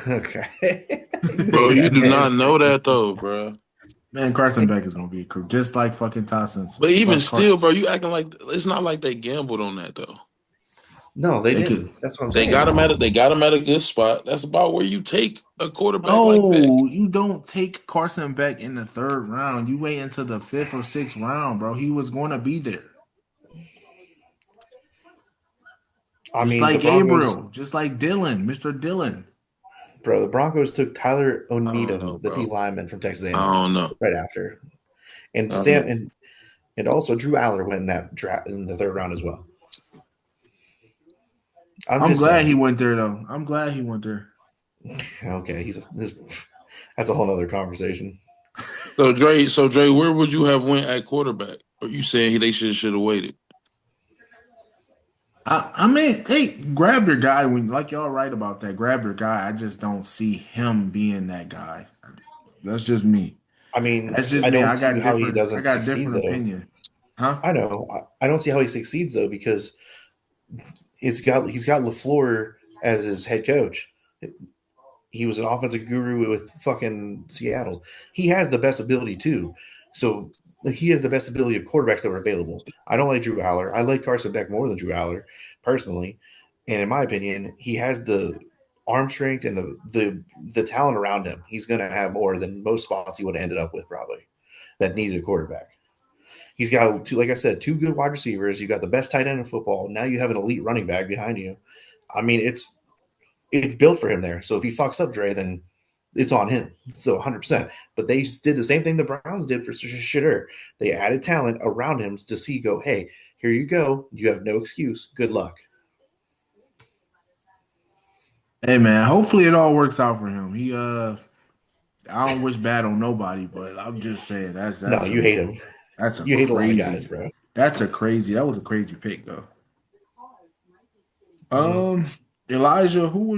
Okay. Bro, you do Man, not know that though, bro. Man, Carson Beck is gonna be a crew, just like fucking Todd Simpson. But even But still, bro, you acting like it's not like they gambled on that though. no, they they could. didn't. That's what I'm They got saying. him at a good spot. That's about where you take a quarterback like Beck. No, you don't take Carson Beck in the third round. You wait until the fifth or sixth round, bro. He was going to be there, I just mean, the like Broncos, Gabriel, just like Dylan, Mister Dylan. bro, the Broncos took Tyler I don't know, Oneedham, the D bro. lineman from Texas I A&M, don't know. right after, and I don't Sam know. and also Drew Aller went in that draft in the third round as well. I'm I'm just glad he saying. went there, though. I'm glad he went there. Okay, that's a whole other conversation. So Dre, where would you have went at quarterback? Or you saying they should have waited? I mean, hey, grab your guy when, like y'all right about that. Grab your guy. I just don't see him being that guy. That's just me. I mean, That's just I me. don't I see got how he different. I doesn't got succeed different though. opinion. Huh? I know. I don't see how he succeeds though because he's got LaFleur as his head coach. He was an offensive guru with fucking Seattle. He has the best ability too. So like he has the best ability of quarterbacks that were available. I don't like Drew Aller. I like Carson Beck more than Drew Aller personally. And in my opinion, he has the arm strength and the talent around him. He's going to have more than most spots he would have ended up with probably that needed a quarterback. He's got two, like I said, 2 good wide receivers. You got the best tight end in football. Now you have an elite running back behind you. I mean, it's built for him there. So if he fucks up Dre, then it's on him. So 100%. But they did the same thing the Browns did for Shitter. They added talent around him to see, go, hey, here you go. You have no excuse. Good luck. Hey man, hopefully it all works out for him. I don't wish bad on nobody, but I'm just saying No, you hate him. that's a You hate a lot of guys, crazy bro. that was a crazy pick though. Mm. Um Elijah, who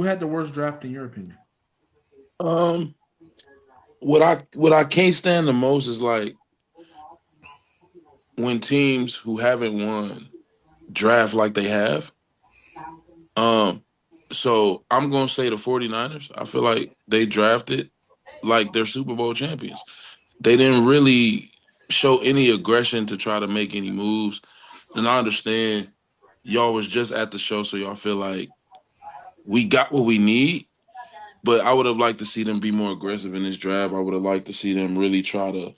had the worst draft in your opinion? Um, what I can't stand the most is like when teams who haven't won draft like they have. Um, so I'm gonna say the 49ers. I feel like they drafted like they're Super Bowl champions. They didn't really show any aggression to try to make any moves. And I understand y'all was just at the show, so y'all feel like we got what we need. But I would have liked to see them be more aggressive in this draft. I would have liked to see them really try to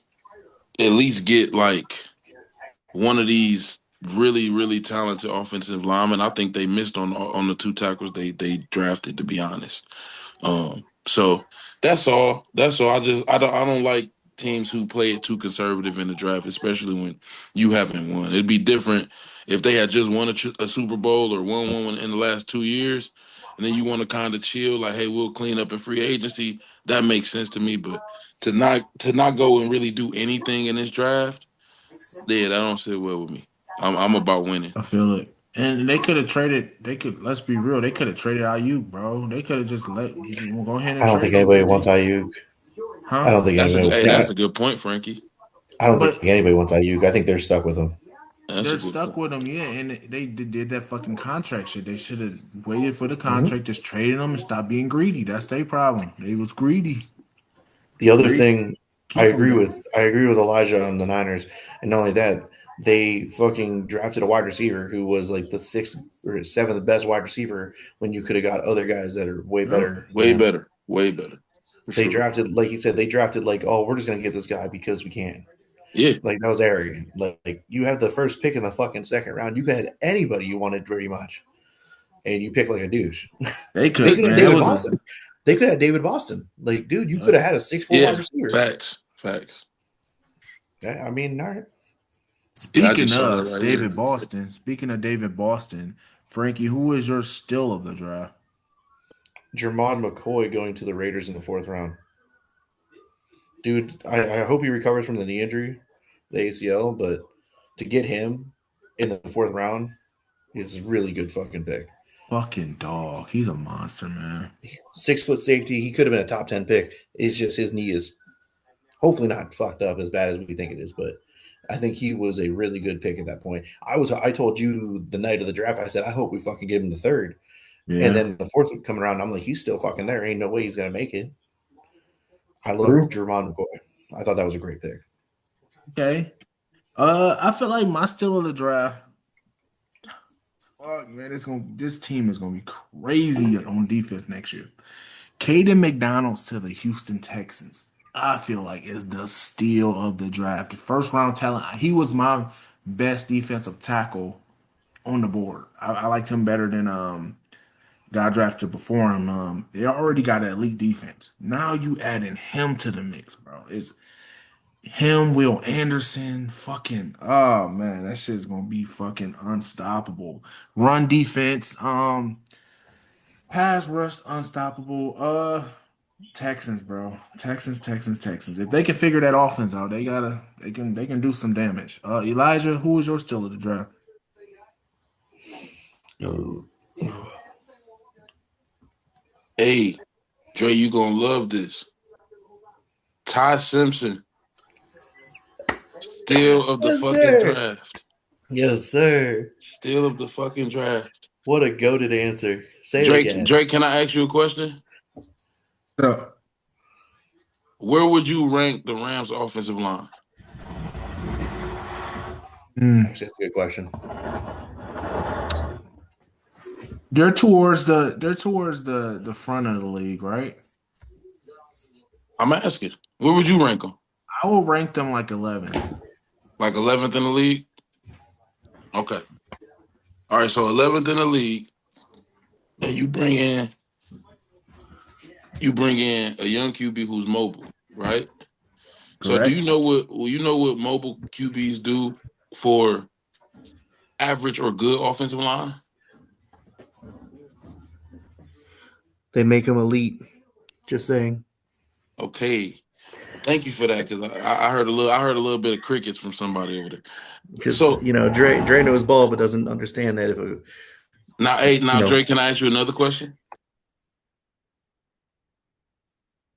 at least get like one of these really, really talented offensive linemen. I think they missed on the two tackles they drafted, to be honest. So that's all. That's all. I don't like teams who play it too conservative in the draft, especially when you haven't won. It'd be different if they had just won a Super Bowl or won one in the last 2 years, and then you want to kind of chill, like, hey, we'll clean up in free agency. That makes sense to me, but to not go and really do anything in this draft, yeah, that don't sit well with me. I'm about winning. I feel it. And they could have traded. They could. Let's be real. They could have traded Ayuk, bro. They could have just go ahead I and don't trade think for anybody wants 50, Ayuk. I huh? don't think anybody. That's a good point, Frankie. I don't think But anybody wants Ayuk. I think they're stuck with him. That's a they're good stuck point. with him, yeah. And they did that fucking contract shit. They should have waited for the Mhm. contract, just traded them and stopped being greedy. That's their problem. They was greedy. The other Great. thing I Keep them agree though. with I agree with Elijah on the Niners, and not only that, they fucking drafted a wide receiver who was like the sixth or seventh best wide receiver when you could have got other guys that are way Yeah. better than Way him. better. Way better. For They sure. drafted, like you said, they drafted like, oh, we're just gonna get this guy because we can. Yeah. Like that was arrogant. Like you have the first pick in the fucking second round. You could have anybody you wanted very much, and you pick like a douche. They They could, could have man. It David was a Boston. They could have David Boston. Like, dude, you uh, could have had a 6'4" wide Yeah. receiver. Facts. Facts. Yeah, I mean, all right. Yeah, I speaking just saw that of right here. David Boston. Speaking of David Boston, Frankie, who is your still of the draft? Jermod McCoy going to the Raiders in the fourth round. Dude, I hope he recovers from the knee injury, the ACL, but to get him in the fourth round is a really good fucking pick. Fucking dog. He's a monster, man. 6 foot safety, he could have been a top 10 pick. It's just his knee is hopefully not fucked up as bad as we think it is, but I think he was a really good pick at that point. I told you the night of the draft, I said, I hope we fucking give him the third. And Yeah. then the fourth would come around, I'm like, he's still fucking there. Ain't no way he's gonna make it. I love True. Jermon McCoy. I thought that was a great pick. Okay. I feel like my still of the draft. Fuck, man, this team is gonna be crazy on defense next year. Caden McDonald's to the Houston Texans. I feel like is the steal of the draft. The first round talent. He was my best defensive tackle on the board. I liked him better than got drafted before him. They already got an elite defense. Now you adding him to the mix, bro. It's him, Will Anderson, fucking oh man, that shit's gonna be fucking unstoppable. Run defense, pass rush unstoppable. Texans, bro. Texans. If they can figure that offense out, they can do some damage. Elijah, who is your still of the draft? Hey, Dre, you gonna love this. Ty Simpson, steal of the Yes, fucking sir. draft. Yes, sir. Steal of the fucking draft. What a goaded answer. Say it Drake, again. Drake, can I ask you a question? So, Where would you rank the Rams offensive line? Actually, that's a good question. they're towards the front of the league, right? I'm asking. Where would you rank them? I will rank them like 11. Like 11th in the league? Okay. All right, so 11th in the league, and you bring in a young QB who's mobile, right? So do you Correct. know what mobile QBs do for average or good offensive line? They make him elite. Just saying. Okay. Thank you for that, because I heard a little bit of crickets from somebody over there. Because So Dre knows ball, but doesn't understand that if now, Drake, can I ask you another question?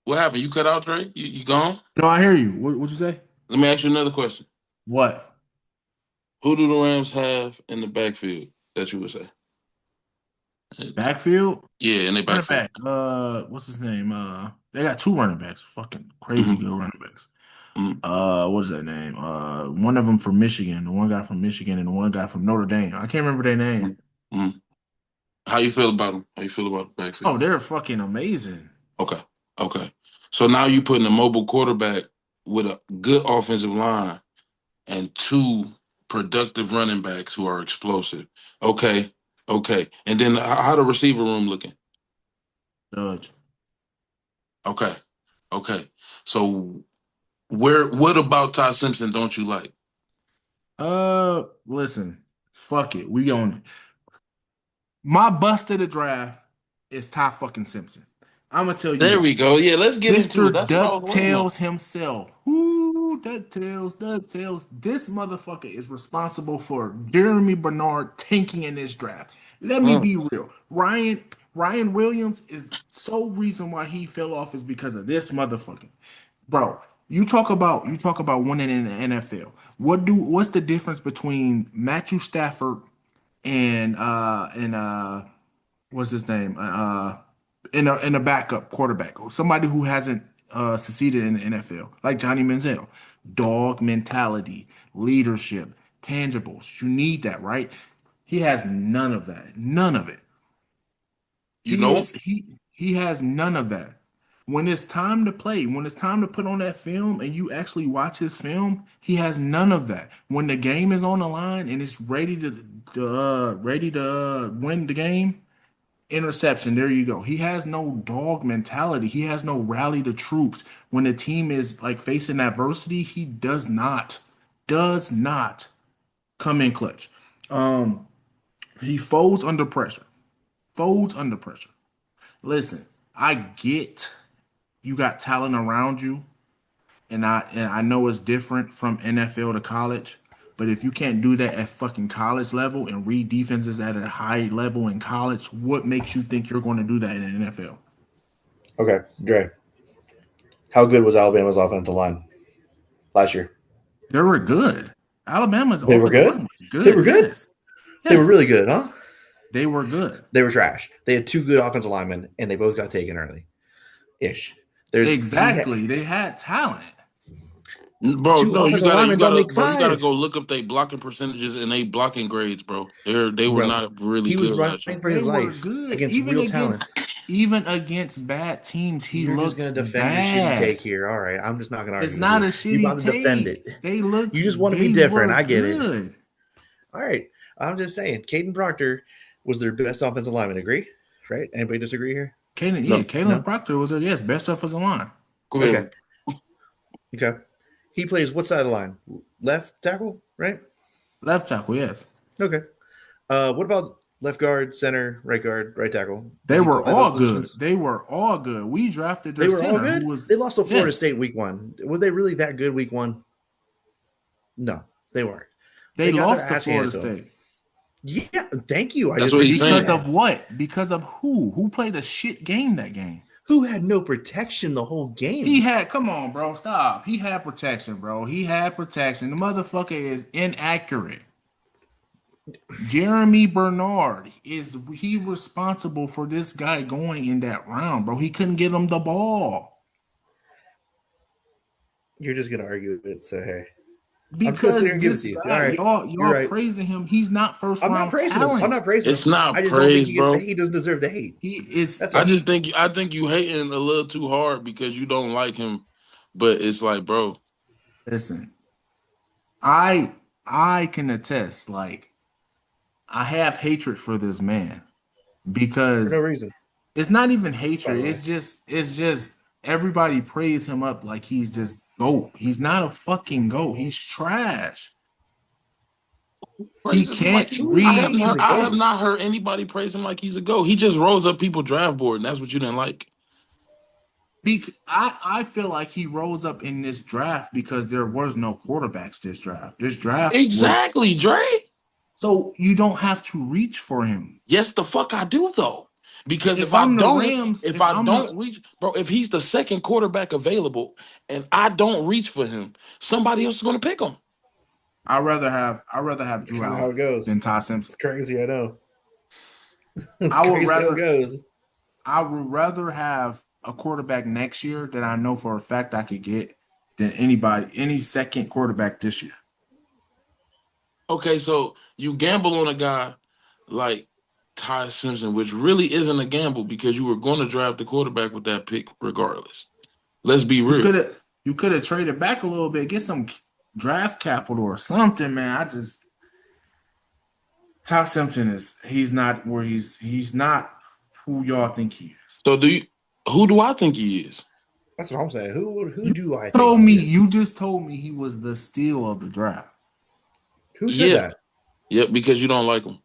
What happened? You cut out, Drake? You gone? No, I hear you. What you say? Let me ask you another question. What? Who do the Rams have in the backfield that you would say? Backfield? Yeah, in their Running backfield. back. What's his name? They got two running backs. Fucking crazy Mm-hmm. good running backs. Mm-hmm. What is that name? One of them from Michigan, the one guy from Michigan, and the one guy from Notre Dame. I can't remember their name. Mm-hmm. How you feel about them? How you feel about the backfield? Oh, they're fucking amazing. Okay. So now you putting a mobile quarterback with a good offensive line and two productive running backs who are explosive. Okay. And then how the receiver room looking? Judge. Okay. So what about Ty Simpson don't you like? Listen, fuck it. We own it. My bust of the draft is Ty fucking Simpson. I'm gonna tell you There why. we go. Yeah, let's get into Mr. it. That's what I was waiting on. DuckTales himself. Who DuckTales. This motherfucker is responsible for Jeremy Bernard tanking in this draft. Let me be real. Ryan Williams is sole reason why he fell off is because of this motherfucker. Bro, you talk about winning in the NFL. What's the difference between Matthew Stafford and what's his name? In a backup quarterback or somebody who hasn't succeeded in the NFL, like Johnny Manziel. Dog mentality, leadership, tangibles. You need that, right? He has none of that. None of it. You know? He has none of that. When it's time to play, when it's time to put on that film and you actually watch his film, he has none of that. When the game is on the line and it's ready to win the game, interception. There you go. He has no dog mentality. He has no rally the troops. When the team is like facing adversity, he does not come in clutch. Um, he folds under pressure. Folds under pressure. Listen, I get you got talent around you, and I know it's different from NFL to college. But if you can't do that at fucking college level and read defenses at a high level in college, what makes you think you're going to do that in the NFL? Okay, Dre. How good was Alabama's offensive line last year? They were good. Alabama's They were offensive line good. was They good. were good. Yes. They were Yes. really good, huh? They were good. They were trash. They had two good offensive linemen, and they both got taken early. Ish. Exactly. They had talent. Bro, Two no, offensive linemen don't make you gotta five. go look up their blocking percentages and they blocking grades, bro. They were Bro, not really he was good last year. running for They his were life good. against real talent. Even against bad teams, he You're just looked gonna defend your shitty bad. take here. All right, I'm just not gonna It's argue with not you. a You shitty about to defend take. it. You just want to be They different. were I get it. good. All right, I'm just saying. Caden Proctor was their best offensive lineman. Agree? Right? Anybody disagree here? No, Kalen No. Proctor was best offensive line. go ahead. Okay. He plays what side of the line? Left tackle, right? Left tackle, yes. Okay. What about left guard, center, right guard, right tackle? They Does he were play those all good. positions? They were all good. We drafted They their were all center, who good. was They lost to Florida yes. State week one. Were they really that good week one? No, they weren't. They got their lost to ass handed Florida to them. State. Yeah, thank you. I That's just what he's repeated Because saying. that. of what? Because of who? Who played a shit game that game? Who had no protection the whole game? Come on, bro, stop. He had protection, bro. He had protection. The motherfucker is inaccurate. Jeremy Bernard is he responsible for this guy going in that round, bro? He couldn't get him the ball You're just gonna argue it. So hey, I'm just gonna sit here because and give it this to you. All guy, right, y'all you're right. praising him. He's not first I'm not round praising him. I'm talent. not praising It's him. not I just don't think praise, bro. he doesn't deserve the hate. He is. That's I all. just think you hating a little too hard because you don't like him. But it's like, bro, Listen, I can attest. Like I have hatred for this man For no because reason. it's not even By hatred. the way. It's just everybody praise him up like he's just goat. He's not a fucking goat. He's trash. He praises him like can't he. Who said he's a I have goat? not heard anybody praise him like he's a go. He just rolls up people draft board, and that's what you didn't like. I feel like he rose up in this draft because there was no quarterbacks this draft. This draft was Exactly, Dre. so you don't have to reach for him. Yes, the fuck I do though. Because If I'm the Rams, if if I I'm the don't reach, bro, if he's the second quarterback available and I don't reach for him, somebody else is gonna pick him. I'd rather have It's Drew kind of how Allen it goes. than Todd It's Simpson. crazy, I know. It's I would crazy how it rather goes. I would rather have a quarterback next year that I know for a fact I could get than any second quarterback this year. Okay, so you gamble on a guy like Ty Simpson, which really isn't a gamble because you were going to draft the quarterback with that pick regardless. Let's be You real. could have you could have traded back a little bit, get some draft capital or something, man. Todd Simpson he's not where he's not who y'all think he is. So who do I think he is? That's what I'm saying. Who You do I think told he me is? you just told me he was the steal of the draft. Who said Yeah. that? Yep, because you don't like him.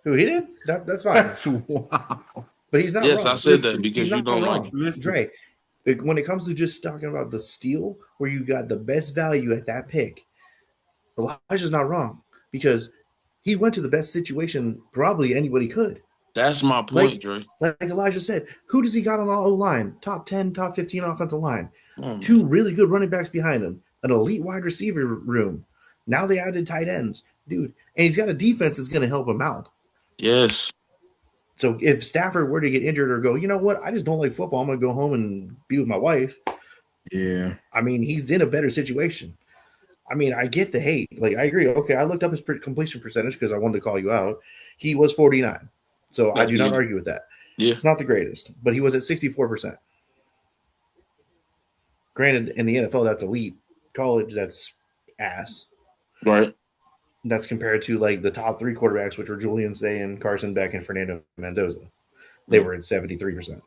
Who he did? That's fine. That's wow. But he's not Yes, wrong. I said that because He's you not don't like wrong. him. Listen, Dre, when it comes to just talking about the steal, where you got the best value at that pick, Elijah's not wrong because he went to the best situation probably anybody could. That's my point, Like, Dre. like Elijah said, who does he got on the O line? Top 10, top 15 offensive line. Oh, man. Two really good running backs behind him, an elite wide receiver room. Now they added tight ends, dude. And he's got a defense that's going to help him out. Yes. So if Stafford were to get injured or go, you know what, I just don't like football, I'm going to go home and be with my wife. yeah. I mean, he's in a better situation. I mean, I get the hate. Like, I agree. Okay, I looked up his completion percentage because I wanted to call you out. He was 49. So I do not argue with that. Yeah. It's not the greatest, but he was at 64%. Granted, in the NFL, that's elite. College, that's ass. Right. That's compared to like the top three quarterbacks, which were Julian Say, Carson Beck, and Fernando Mendoza. They were at 73%.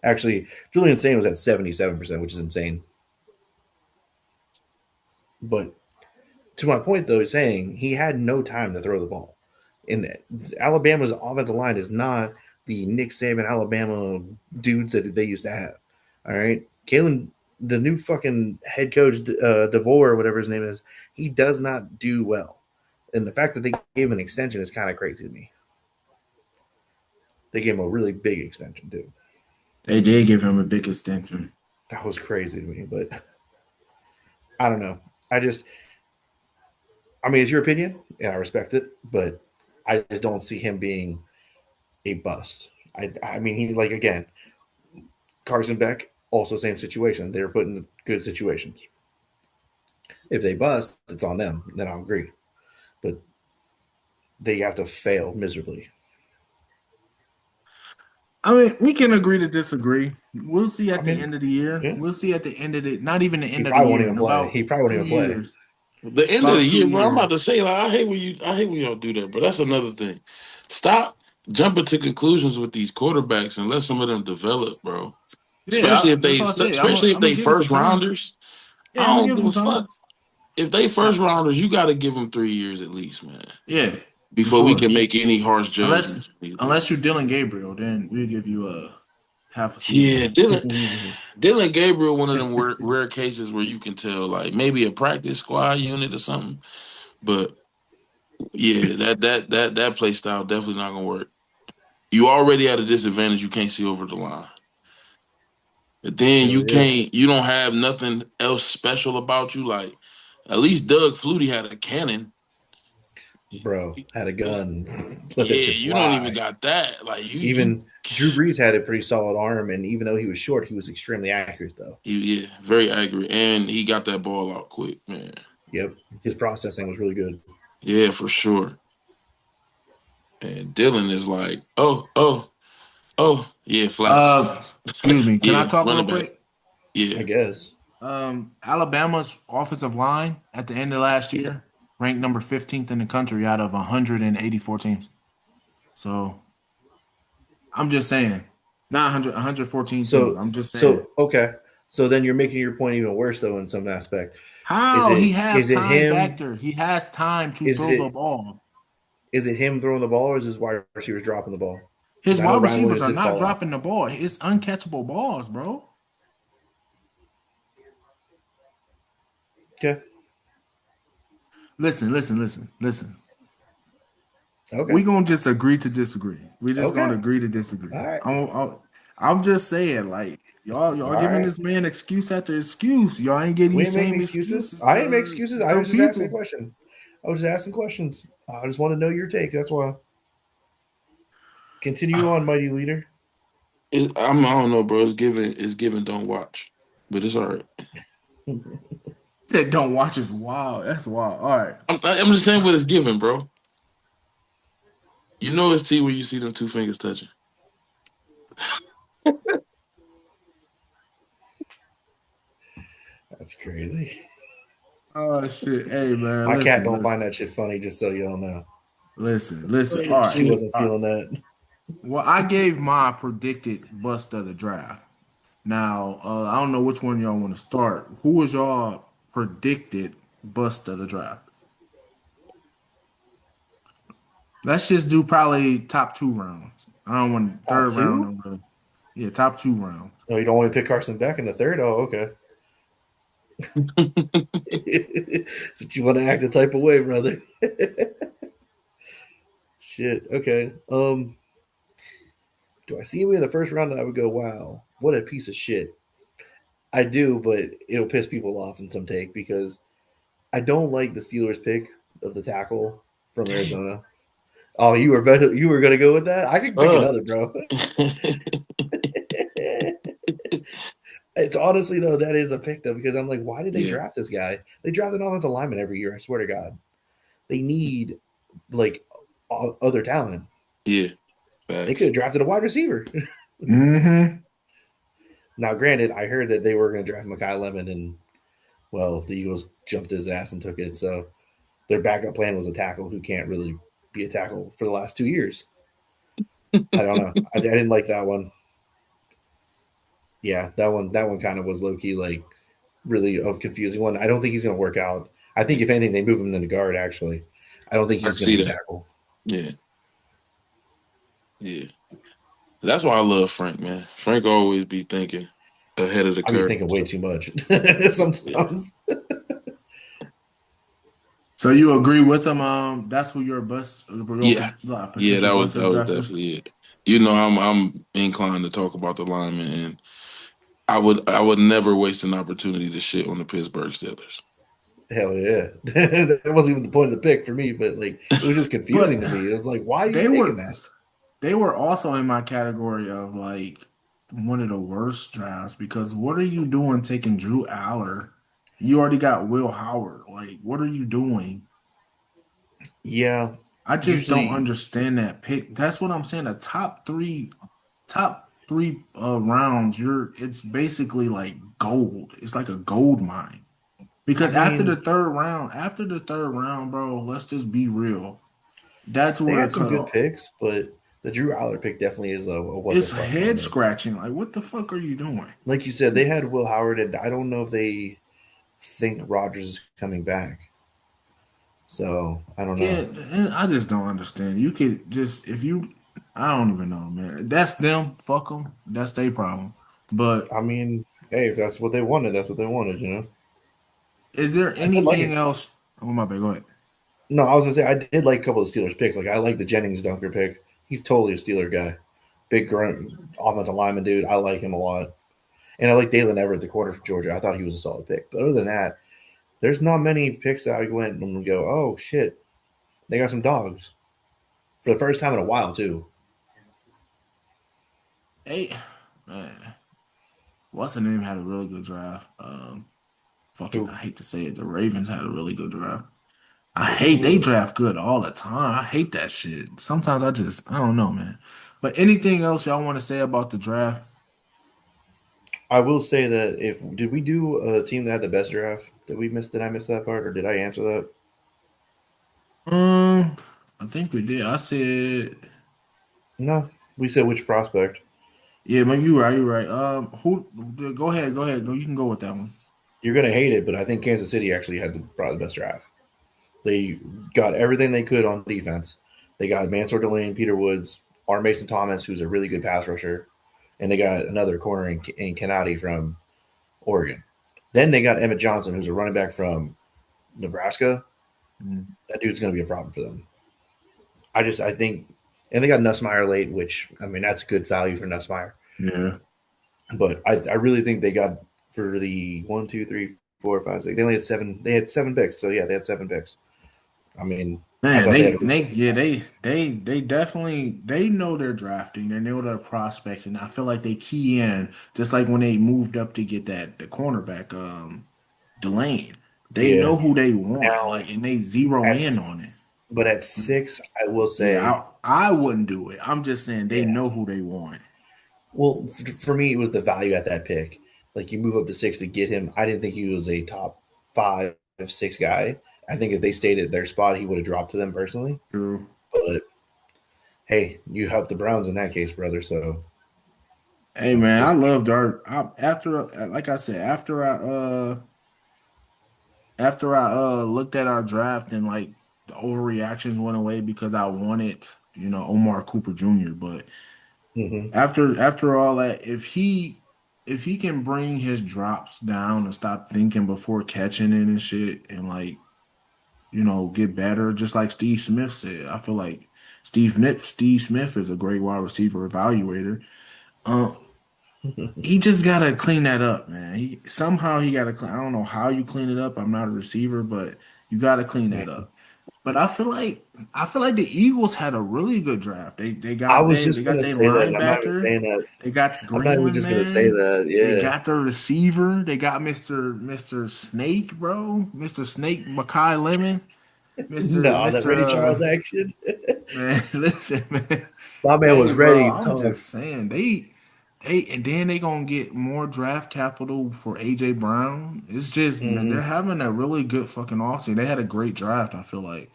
Actually, Julian Say was at 77%, which is insane. But to my point, though, saying he had no time to throw the ball. And Alabama's offensive line is not the Nick Saban Alabama dudes that they used to have. All right. Kalen, the new fucking head coach, DeVore, or whatever his name is, he does not do well. And the fact that they gave him an extension is kind of crazy to me. They gave him a really big extension, too. They did give him a big extension. That was crazy to me, but I don't know. I mean, it's your opinion, and I respect it, but I just don't see him being a bust. I mean, he, like, again, Carson Beck, also same situation. They're put in good situations. If they bust, it's on them. Then I'll agree. But they have to fail miserably. I mean, we can agree to disagree. We'll see at the mean, end of the year. yeah. We'll see at the end of the not even the He end of the probably won't year. even In play. about He probably won't even 2 play. years. The end of About the 2 year, bro. I'm years. about to say, like, I hate when y'all do that, but that's another thing. Stop jumping to conclusions with these quarterbacks and let some of them develop, bro. Yeah, that's what I say. Especially if I'm gonna they give it some first time. rounders. Yeah, I I'm gonna don't give give some a fuck. time. If they first rounders, you got to give them 3 years at least, man, Yeah, for before we sure. can make any harsh judgments. Unless you're Dylan Gabriel, then we'll give you a half a Yeah, season. Dylan Gabriel, one of them rare cases where you can tell, like maybe a practice squad unit or something. But yeah, that play style definitely not gonna work. You already at a disadvantage. You can't see over the line. But then Hell yeah. you don't have nothing else special about you. Like at least Doug Flutie had a cannon. Bro, had a gun. Let that Yeah, shit you don't even fly. got that. Like you Even Drew Brees had a pretty solid arm, and even though he was short, he was extremely accurate, though. yeah, very accurate. And he got that ball out quick, man. Yep. His processing was really good. Yeah, for sure. And Dylan is like, yeah, flats. Excuse me. Can I Yeah, talk real running back. quick? Yeah. I guess. Alabama's offensive line at the end of last year ranked number 15th in the country out of 184 teams. So I'm just saying, not 100, 114 teams. I'm just saying. So okay. So then you're making your point even worse, though, in some aspect. How he has is it time him? back there. He has time to throw the ball. Is it him throwing the ball, or is his wide receivers dropping the ball? His 'Cause I know wide Ryan receivers Williams are did not fall out. dropping the ball. It's uncatchable balls, bro. Okay. Listen. Okay. We gonna just agree to disagree. We just gonna Okay. agree to disagree. All right. I'm just saying, like All y'all giving right. this man excuse after excuse. Y'all ain't getting We these ain't making same excuses. excuses I ain't making excuses. to I was them just asking a people. question. I was just asking questions. I just want to know your take. That's why. Continue on, mighty leader. I don't know, bro. It's given. Don't watch, but it's all right. That don't watch is wild. That's wild. All right. I'm just saying what it's given, bro. You know it's T when you see them two fingers touching. That's crazy. Oh shit. Hey man, My cat don't find that shit funny. Just so y'all know, listen. All right. she wasn't All right. feeling that. Well, I gave my predicted bust of the draft. Now, I don't know which one y'all want to start. Who was y'all predicted bust of the draft? Let's just do probably top two rounds. I don't want Top third round. two? I'm gonna, yeah, top two rounds. Oh, you don't want to pick Carson Beck in the third? Oh, okay. Since you want to act a type of way, brother. Shit. Okay. Do I see him in the first round and I would go, wow, what a piece of shit? I do, but it'll piss people off in some take because I don't like the Steelers pick of the tackle from Damn. Arizona. Oh, you were gonna go with that? I could pick Uh. another, bro. It's honestly though that is a pick though because I'm like, why did they Yeah. draft this guy? They draft an offensive lineman every year. I swear to God, they need like other talent. Yeah. They could Facts. have drafted a wide receiver. Mm-hmm. Now, granted, I heard that they were going to draft Mekhi Lemon, and well, the Eagles jumped his ass and took it. So their backup plan was a tackle who can't really be a tackle for the last 2 years. I don't know. I didn't like that one. Yeah, that one kind of was low key like really a confusing one. I don't think he's going to work out. I think if anything, they move him into guard. Actually, I don't think I he's going to see be that. tackle. Yeah. Yeah. That's why I love Frank, man. Frank always be thinking ahead of the I be curve. thinking way too much Yeah. sometimes. So you agree with him? That's who your bust, Yeah. your Yeah, potential bust of that the was draft is. definitely it. You know, I'm inclined to talk about the lineman, and I would never waste an opportunity to shit on the Pittsburgh Steelers. Hell yeah, that wasn't even the point of the pick for me, but like it was just But confusing to me. It was like, why are you they taking were that? they were also in my category of like one of the worst drafts because what are you doing taking Drew Aller? You already got Will Howard. Like, what are you doing? Yeah, I just don't usually, understand that pick. That's what I'm saying. The top three rounds, it's basically like gold. It's like a gold mine. I Because mean, after the third round, bro, let's just be real. That's they where had it some cut good off. picks, but the Drew Aller pick definitely is a what the It's fuck head moment. scratching. Like, what the fuck are you doing? Like you said, they had Will Howard, and I don't know if they think Rogers is coming back. So I don't Yeah, know. and I just don't understand. You could just if you, I don't even know, man. That's them. Fuck them. That's their problem. But I mean, hey, if that's what they wanted, that's what they wanted. is there I did like anything it. else? Oh my bad. Go ahead. No, I was gonna say I did like a couple of Steelers picks. Like I like the Jennings Dunker pick. He's totally a Steeler guy. Big grunt offensive lineman dude. I like him a lot. And I like Dalen Everett, the corner from Georgia. I thought he was a solid pick. But other than that, there's not many picks that I went and go, oh shit, they got some dogs for the first time in a while too. Hey, man, what's the name had a really good draft. Fucking, Who? I hate to say it, the Ravens had a really good draft. I Who hate was they it? draft good all the time. I hate that shit. Sometimes I don't know, man. But anything else y'all want to say about the draft? I will say that if did we do a team that had the best draft? Did I miss that part or did I answer that? Um, I think we did. I said, No. We said which prospect. yeah, man, you right. Who? Go ahead. No, you can go with that one. You're gonna hate it, but I think Kansas City actually had probably the best draft. They got everything they could on defense. They got Mansour Delane, Peter Woods, R. Mason Thomas, who's a really good pass rusher, and they got another corner in Kennedy from Oregon. Then they got Emmett Johnson, who's a running back from Nebraska. Mm. That dude's going to be a problem for them. I think, and they got Nussmeier late, which I mean that's good value for Nussmeier. Yeah. But I really think they got for the 1, 2, 3, 4, 5, 6. They only had 7. They had 7 picks. So yeah, they had 7 picks. I mean, I Man, thought they had. they definitely they know they're drafting, they know they're prospecting. I feel like they key in just like when they moved up to get the cornerback, Delane. They Yeah. know who they want, Now like, and they zero at in on it. but at 6, I will say, Yeah, I wouldn't do it. I'm just saying they yeah. know who they want. Well, for me, it was the value at that pick. Like you move up to 6 to get him. I didn't think he was a top 5, 6 guy. I think if they stayed at their spot, he would have dropped to them personally. True. But hey, you helped the Browns in that case, brother. So Hey that's man, I just loved our after, like I said, after I looked at our draft and like the overreactions went away because I wanted, Omar Cooper Jr. But mhm. after all that, if he can bring his drops down and stop thinking before catching it and shit and like, get better, just like Steve Smith said. I feel like Steve Smith is a great wide receiver evaluator. Um, he just gotta clean that up, man. He gotta clean. I don't know how you clean it up. I'm not a receiver, but you gotta clean that up. But I feel like the Eagles had a really good draft. I was They just got gonna their say that, and I'm not even linebacker. saying that. They got I'm not even Greenland, just gonna say man. that. They Yeah. got their receiver. They got Mr. Snake, bro. Mr. Snake, Makai Lemon. No, that Mr. Ray Charles action. Man, listen, man. My man Hey, was bro, ready to I'm talk. just saying and then they gonna get more draft capital for AJ Brown. It's just, man, they're Hmm. having a really good fucking offseason. They had a great draft, I feel like.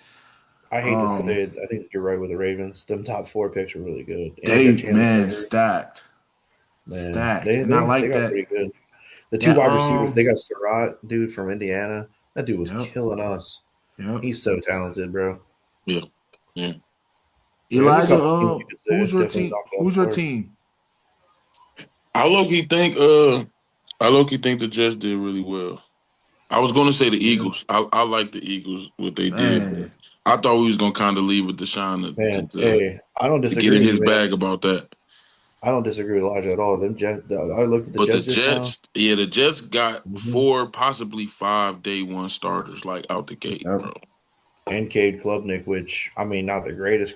I hate to say Um, it. I think you're right with the Ravens. Them top 4 picks were really good, and they got Chandler man, Rivers. stacked, Man, stacked, and I they like got that. pretty good. The two That wide receivers, they got Surratt, dude from Indiana. That dude was yep, killing us. yep. He's so talented, bro. Yeah, yeah. Yeah, there's a Elijah, couple teams you could say who's your definitely team? knocked off Who's the your board. team? I low key think the Jets did really well. I was gonna say the Yeah, Eagles. I like the Eagles what they did, but man. I thought we was gonna kind of leave with Deshaun Man, hey, I don't to get disagree in with you, his man. bag about that. I don't disagree with Elijah at all. Them Jets, I looked at the But the Jets just now. Jets, yeah, the Jets got Hmm. 4, possibly 5 day one starters like out the gate, Yep. bro. And Cade Klubnik, which I mean, not the greatest